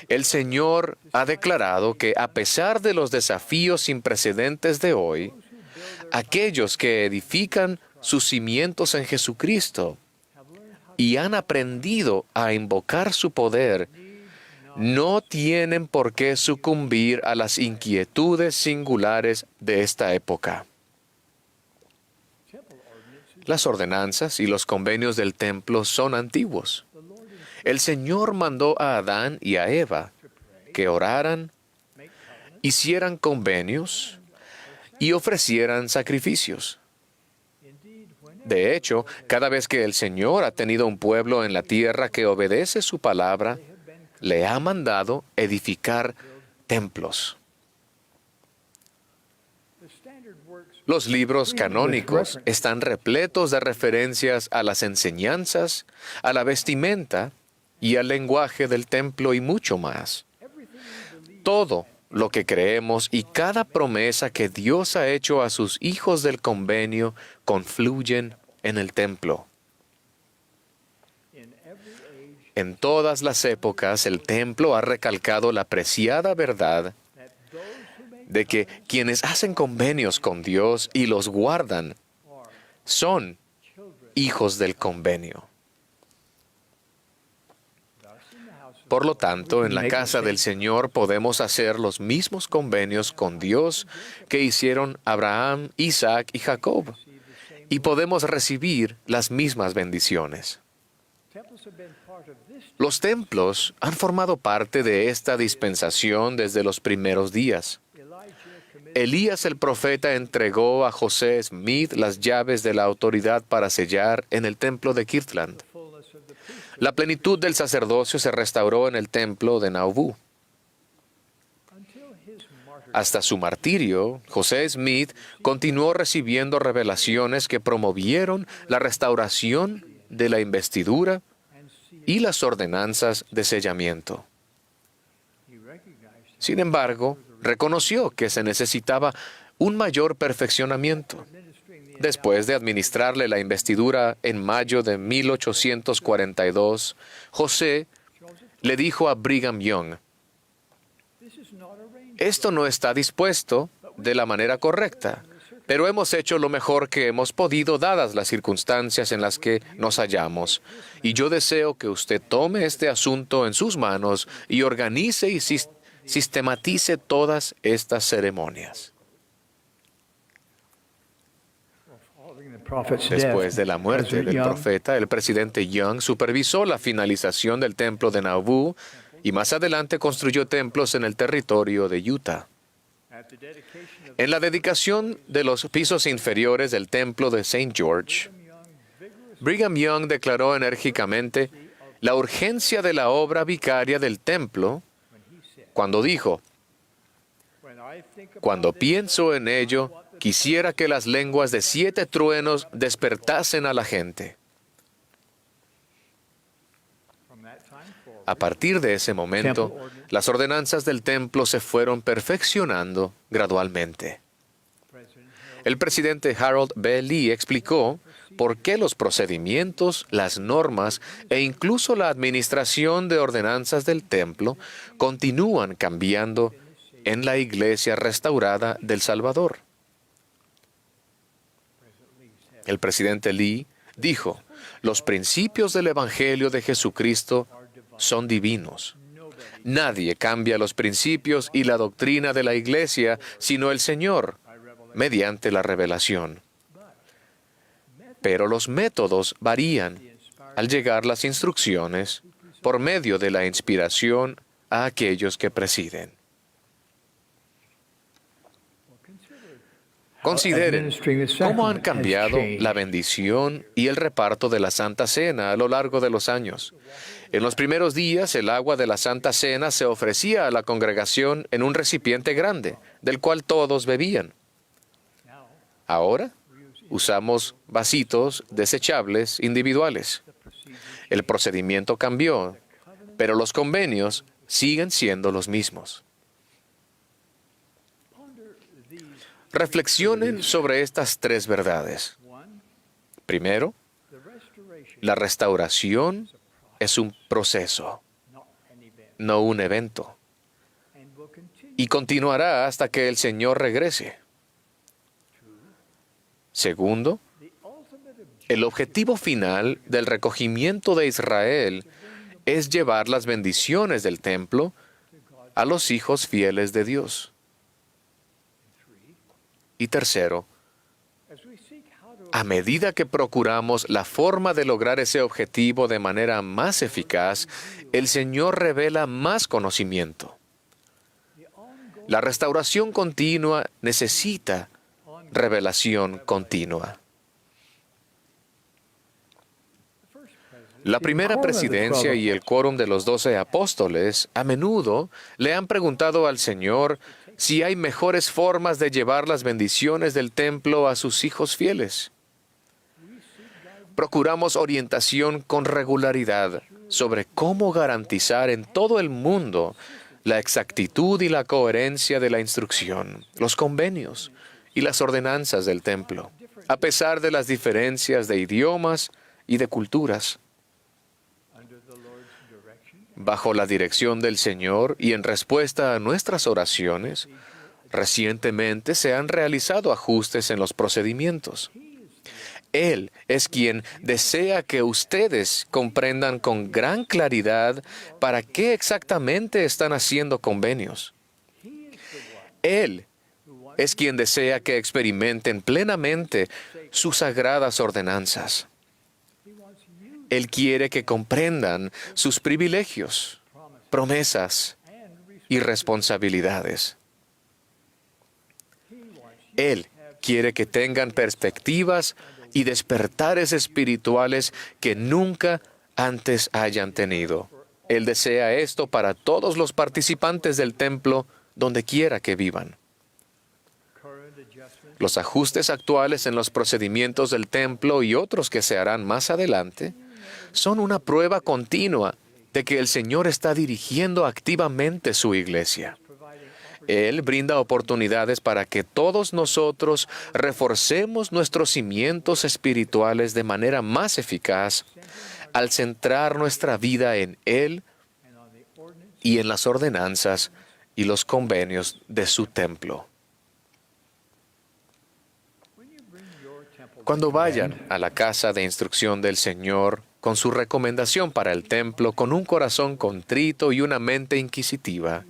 S3: El Señor ha declarado que a pesar de los desafíos sin precedentes de hoy, aquellos que edifican sus cimientos en Jesucristo y han aprendido a invocar su poder, no tienen por qué sucumbir a las inquietudes singulares de esta época. Las ordenanzas y los convenios del templo son antiguos. El Señor mandó a Adán y a Eva que oraran, hicieran convenios y ofrecieran sacrificios. De hecho, cada vez que el Señor ha tenido un pueblo en la tierra que obedece su palabra, le ha mandado edificar templos. Los libros canónicos están repletos de referencias a las enseñanzas, a la vestimenta y al lenguaje del templo y mucho más. Todo lo que creemos y cada promesa que Dios ha hecho a sus hijos del convenio confluyen en el templo. En todas las épocas, el templo ha recalcado la preciada verdad de que quienes hacen convenios con Dios y los guardan son hijos del convenio. Por lo tanto, en la casa del Señor podemos hacer los mismos convenios con Dios que hicieron Abraham, Isaac y Jacob, y podemos recibir las mismas bendiciones. Los templos han formado parte de esta dispensación desde los primeros días. Elías el profeta entregó a José Smith las llaves de la autoridad para sellar en el templo de Kirtland. La plenitud del sacerdocio se restauró en el templo de Nauvoo. Hasta su martirio, José Smith continuó recibiendo revelaciones que promovieron la restauración de la investidura y las ordenanzas de sellamiento. Sin embargo, reconoció que se necesitaba un mayor perfeccionamiento. Después de administrarle la investidura en mayo de 1842, José le dijo a Brigham Young: «Esto no está dispuesto de la manera correcta, pero hemos hecho lo mejor que hemos podido dadas las circunstancias en las que nos hallamos. Y yo deseo que usted tome este asunto en sus manos y organice y sistematice todas estas ceremonias». Después de la muerte del profeta, el presidente Young supervisó la finalización del templo de Nauvoo y más adelante construyó templos en el territorio de Utah. En la dedicación de los pisos inferiores del templo de St. George, Brigham Young declaró enérgicamente la urgencia de la obra vicaria del templo cuando dijo: «Cuando pienso en ello, quisiera que las lenguas de 7 truenos despertasen a la gente». A partir de ese momento, las ordenanzas del templo se fueron perfeccionando gradualmente. El presidente Harold B. Lee explicó por qué los procedimientos, las normas e incluso la administración de ordenanzas del templo continúan cambiando en la Iglesia restaurada del Salvador. El presidente Lee dijo: «Los principios del Evangelio de Jesucristo son divinos. Nadie cambia los principios y la doctrina de la Iglesia sino el Señor, mediante la revelación. Pero los métodos varían al llegar las instrucciones por medio de la inspiración a aquellos que presiden». Consideren cómo han cambiado la bendición y el reparto de la Santa Cena a lo largo de los años. En los primeros días, el agua de la Santa Cena se ofrecía a la congregación en un recipiente grande, del cual todos bebían. Ahora, usamos vasitos desechables individuales. El procedimiento cambió, pero los convenios siguen siendo los mismos. Reflexionen sobre estas tres verdades. Primero, la restauración es un proceso, no un evento, y continuará hasta que el Señor regrese. Segundo, el objetivo final del recogimiento de Israel es llevar las bendiciones del templo a los hijos fieles de Dios. Y tercero, a medida que procuramos la forma de lograr ese objetivo de manera más eficaz, el Señor revela más conocimiento. La restauración continua necesita revelación continua. La primera presidencia y el quórum de los 12 apóstoles a menudo le han preguntado al Señor si hay mejores formas de llevar las bendiciones del templo a sus hijos fieles. Procuramos orientación con regularidad sobre cómo garantizar en todo el mundo la exactitud y la coherencia de la instrucción, los convenios y las ordenanzas del templo, a pesar de las diferencias de idiomas y de culturas. Bajo la dirección del Señor y en respuesta a nuestras oraciones, recientemente se han realizado ajustes en los procedimientos. Él es quien desea que ustedes comprendan con gran claridad para qué exactamente están haciendo convenios. Él es quien desea que experimenten plenamente sus sagradas ordenanzas. Él quiere que comprendan sus privilegios, promesas y responsabilidades. Él quiere que tengan perspectivas y despertares espirituales que nunca antes hayan tenido. Él desea esto para todos los participantes del templo, donde quiera que vivan. Los ajustes actuales en los procedimientos del templo y otros que se harán más adelante son una prueba continua de que el Señor está dirigiendo activamente su iglesia. Él brinda oportunidades para que todos nosotros reforcemos nuestros cimientos espirituales de manera más eficaz al centrar nuestra vida en Él y en las ordenanzas y los convenios de su templo. Cuando vayan a la casa de instrucción del Señor con su recomendación para el templo, con un corazón contrito y una mente inquisitiva,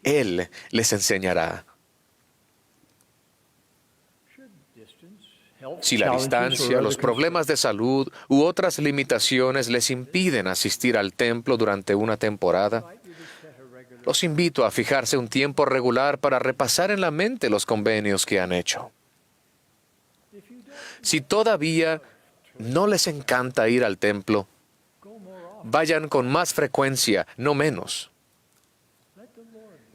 S3: Él les enseñará. Si la distancia, los problemas de salud u otras limitaciones les impiden asistir al templo durante una temporada, los invito a fijarse un tiempo regular para repasar en la mente los convenios que han hecho. Si todavía no les encanta ir al templo, vayan con más frecuencia, no menos.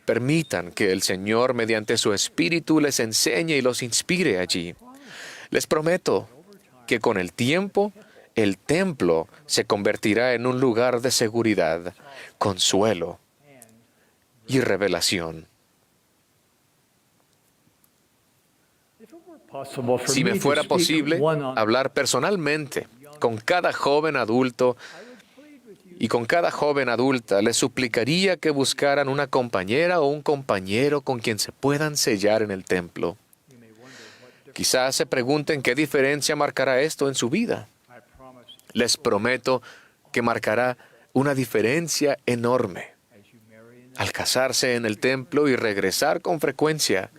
S3: Permitan que el Señor, mediante su Espíritu, les enseñe y los inspire allí. Les prometo que con el tiempo, el templo se convertirá en un lugar de seguridad, consuelo y revelación. Si me fuera posible hablar personalmente con cada joven adulto y con cada joven adulta, les suplicaría que buscaran una compañera o un compañero con quien se puedan sellar en el templo. Quizás se pregunten qué diferencia marcará esto en su vida. Les prometo que marcará una diferencia enorme. Al casarse en el templo y regresar con frecuencia,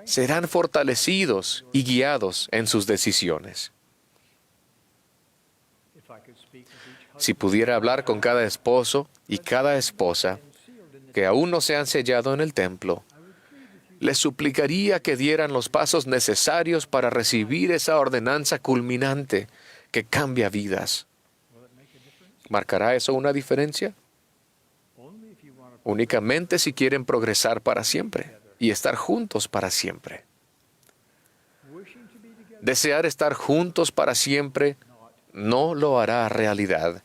S3: serán fortalecidos y guiados en sus decisiones. Si pudiera hablar con cada esposo y cada esposa que aún no se han sellado en el templo, les suplicaría que dieran los pasos necesarios para recibir esa ordenanza culminante que cambia vidas. ¿Marcará eso una diferencia? Únicamente si quieren progresar para siempre y estar juntos para siempre. Desear estar juntos para siempre no lo hará realidad.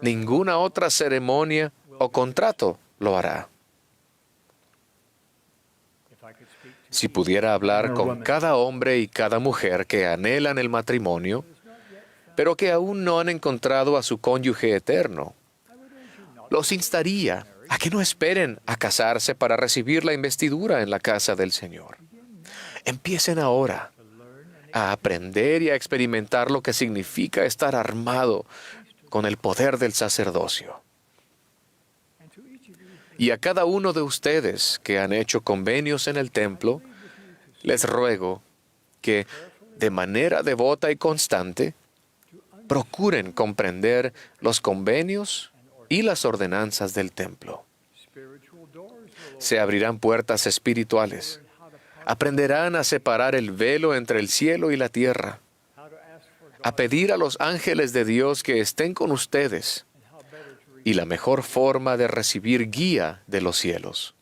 S3: Ninguna otra ceremonia o contrato lo hará. Si pudiera hablar con cada hombre y cada mujer que anhelan el matrimonio, pero que aún no han encontrado a su cónyuge eterno, los instaría a que no esperen a casarse para recibir la investidura en la casa del Señor. Empiecen ahora a aprender y a experimentar lo que significa estar armado con el poder del sacerdocio. Y a cada uno de ustedes que han hecho convenios en el templo, les ruego que, de manera devota y constante, procuren comprender los convenios y las ordenanzas del templo. Se abrirán puertas espirituales. Aprenderán a separar el velo entre el cielo y la tierra, a pedir a los ángeles de Dios que estén con ustedes y la mejor forma de recibir guía de los cielos.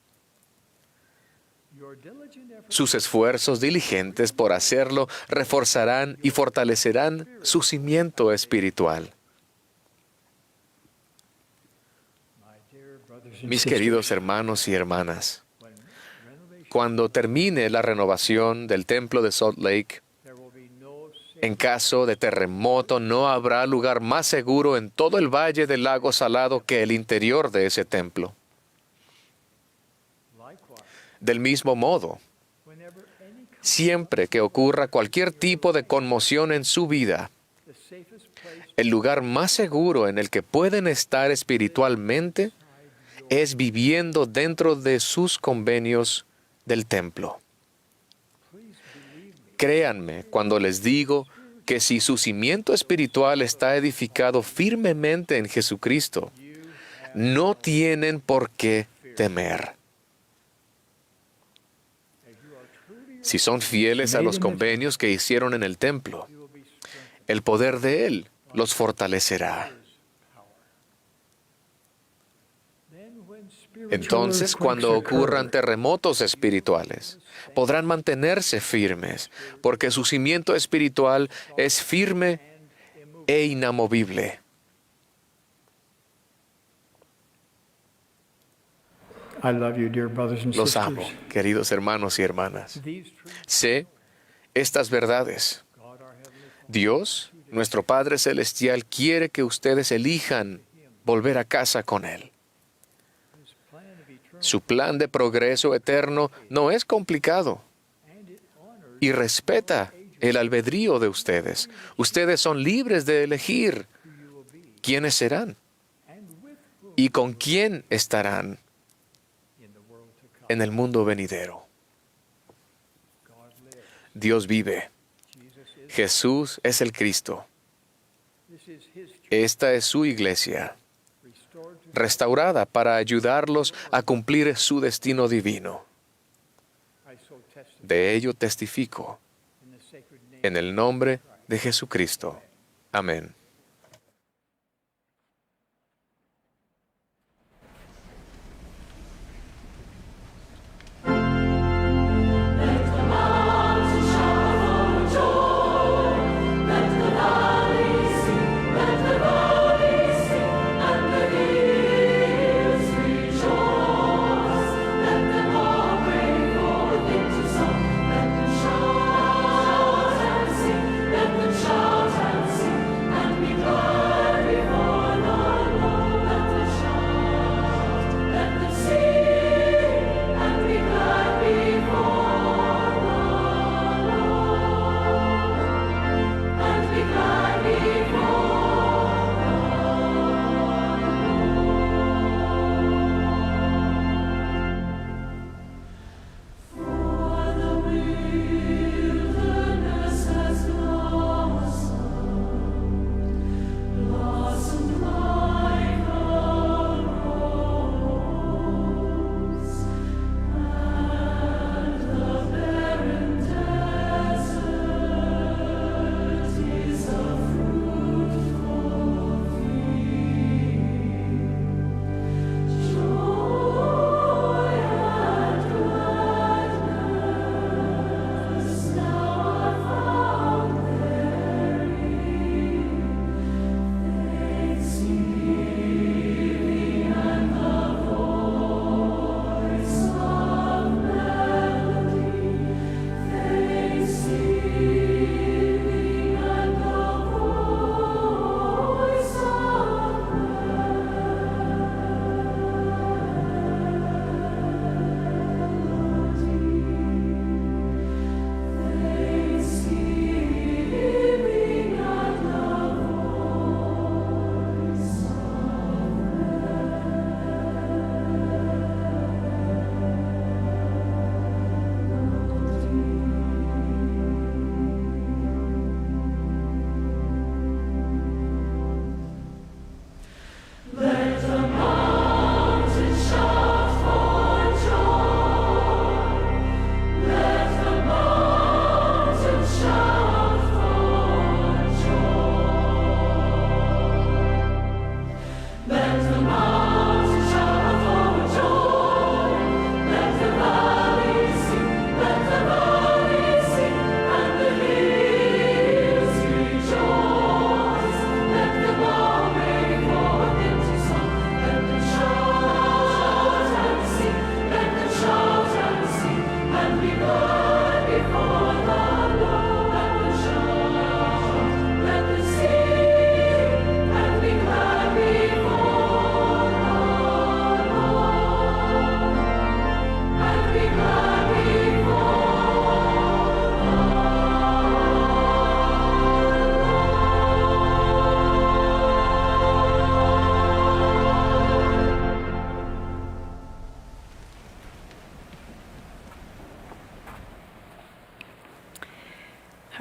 S3: Sus esfuerzos diligentes por hacerlo reforzarán y fortalecerán su cimiento espiritual. Mis queridos hermanos y hermanas, cuando termine la renovación del templo de Salt Lake, en caso de terremoto no habrá lugar más seguro en todo el valle del lago Salado que el interior de ese templo. Del mismo modo, siempre que ocurra cualquier tipo de conmoción en su vida, el lugar más seguro en el que pueden estar espiritualmente es viviendo dentro de sus convenios del templo. Créanme cuando les digo que si su cimiento espiritual está edificado firmemente en Jesucristo, no tienen por qué temer. Si son fieles a los convenios que hicieron en el templo, el poder de Él los fortalecerá. Entonces, cuando ocurran terremotos espirituales, podrán mantenerse firmes, porque su cimiento espiritual es firme e inamovible. Los amo, queridos hermanos y hermanas. Sé estas verdades. Dios, nuestro Padre Celestial, quiere que ustedes elijan volver a casa con Él. Su plan de progreso eterno no es complicado y respeta el albedrío de ustedes. Ustedes son libres de elegir quiénes serán y con quién estarán en el mundo venidero. Dios vive. Jesús es el Cristo. Esta es su iglesia, restaurada para ayudarlos a cumplir su destino divino. De ello testifico en el nombre de Jesucristo. Amén.
S8: And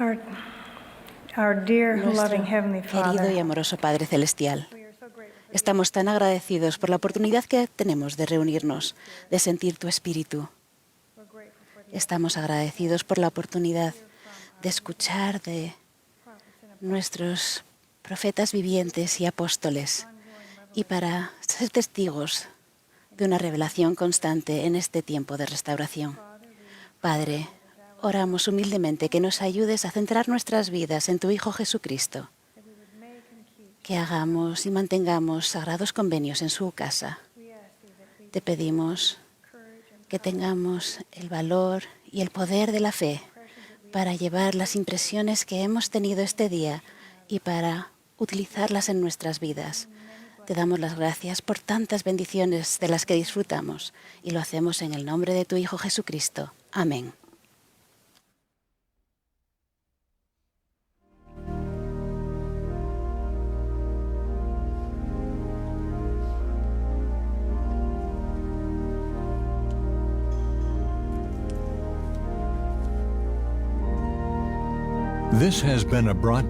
S8: Our dear,
S9: Nuestro
S8: loving Heavenly
S9: querido y
S8: Father,
S9: amoroso Padre Celestial, estamos tan agradecidos por la oportunidad que tenemos de reunirnos, de sentir tu espíritu. Estamos agradecidos por la oportunidad de escuchar de nuestros profetas vivientes y apóstoles y para ser testigos de una revelación constante en este tiempo de restauración. Padre, oramos humildemente que nos ayudes a centrar nuestras vidas en tu Hijo Jesucristo, que hagamos y mantengamos sagrados convenios en su casa. Te pedimos que tengamos el valor y el poder de la fe para llevar las impresiones que hemos tenido este día y para utilizarlas en nuestras vidas. Te damos las gracias por tantas bendiciones de las que disfrutamos y lo hacemos en el nombre de tu Hijo Jesucristo. Amén.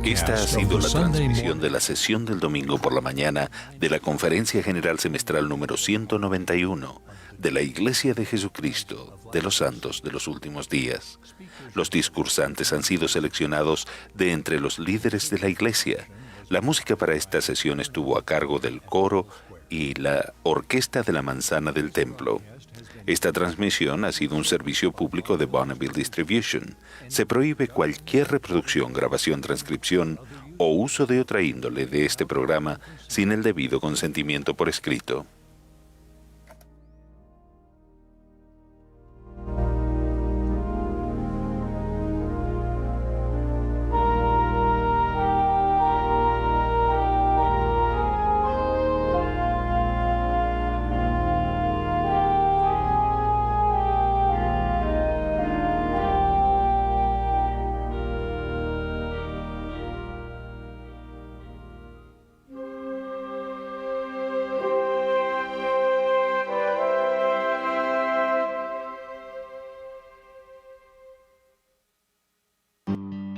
S1: Esta ha sido la transmisión de la sesión del domingo por la mañana de la Conferencia General Semestral número 191 de la Iglesia de Jesucristo de los Santos de los Últimos Días. Los discursantes han sido seleccionados de entre los líderes de la Iglesia. La música para esta sesión estuvo a cargo del coro y la Orquesta de la Manzana del Templo. Esta transmisión ha sido un servicio público de Bonneville Distribution. Se prohíbe cualquier reproducción, grabación, transcripción o uso de otra índole de este programa sin el debido consentimiento por escrito.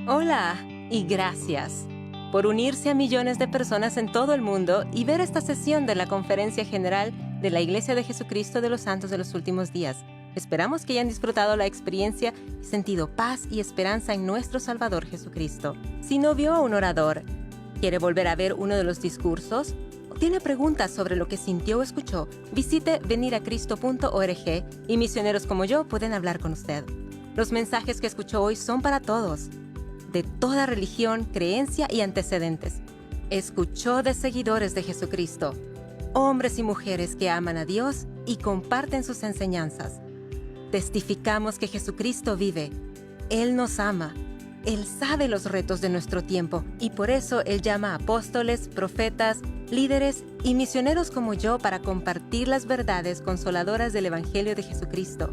S10: Hola y gracias por unirse a millones de personas en todo el mundo y ver esta sesión de la Conferencia General de la Iglesia de Jesucristo de los Santos de los Últimos Días. Esperamos que hayan disfrutado la experiencia y sentido paz y esperanza en nuestro Salvador Jesucristo. Si no vio a un orador, quiere volver a ver uno de los discursos o tiene preguntas sobre lo que sintió o escuchó, visite veniracristo.org y misioneros como yo pueden hablar con usted. Los mensajes que escuchó hoy son para todos, de toda religión, creencia y antecedentes. Escuchó de seguidores de Jesucristo, hombres y mujeres que aman a Dios y comparten sus enseñanzas. Testificamos que Jesucristo vive. Él nos ama. Él sabe los retos de nuestro tiempo y por eso Él llama a apóstoles, profetas, líderes y misioneros como yo para compartir las verdades consoladoras del Evangelio de Jesucristo.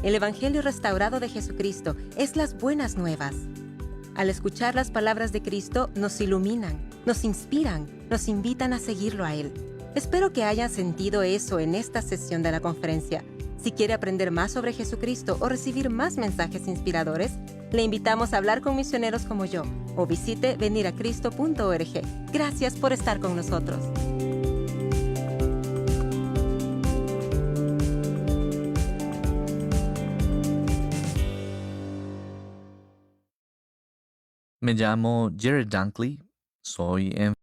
S10: El Evangelio restaurado de Jesucristo es las buenas nuevas. Al escuchar las palabras de Cristo, nos iluminan, nos inspiran, nos invitan a seguirlo a Él. Espero que hayan sentido eso en esta sesión de la conferencia. Si quiere aprender más sobre Jesucristo o recibir más mensajes inspiradores, le invitamos a hablar con misioneros como yo o visite veniracristo.org. Gracias por estar con nosotros.
S2: Me llamo Jared Dunkley, soy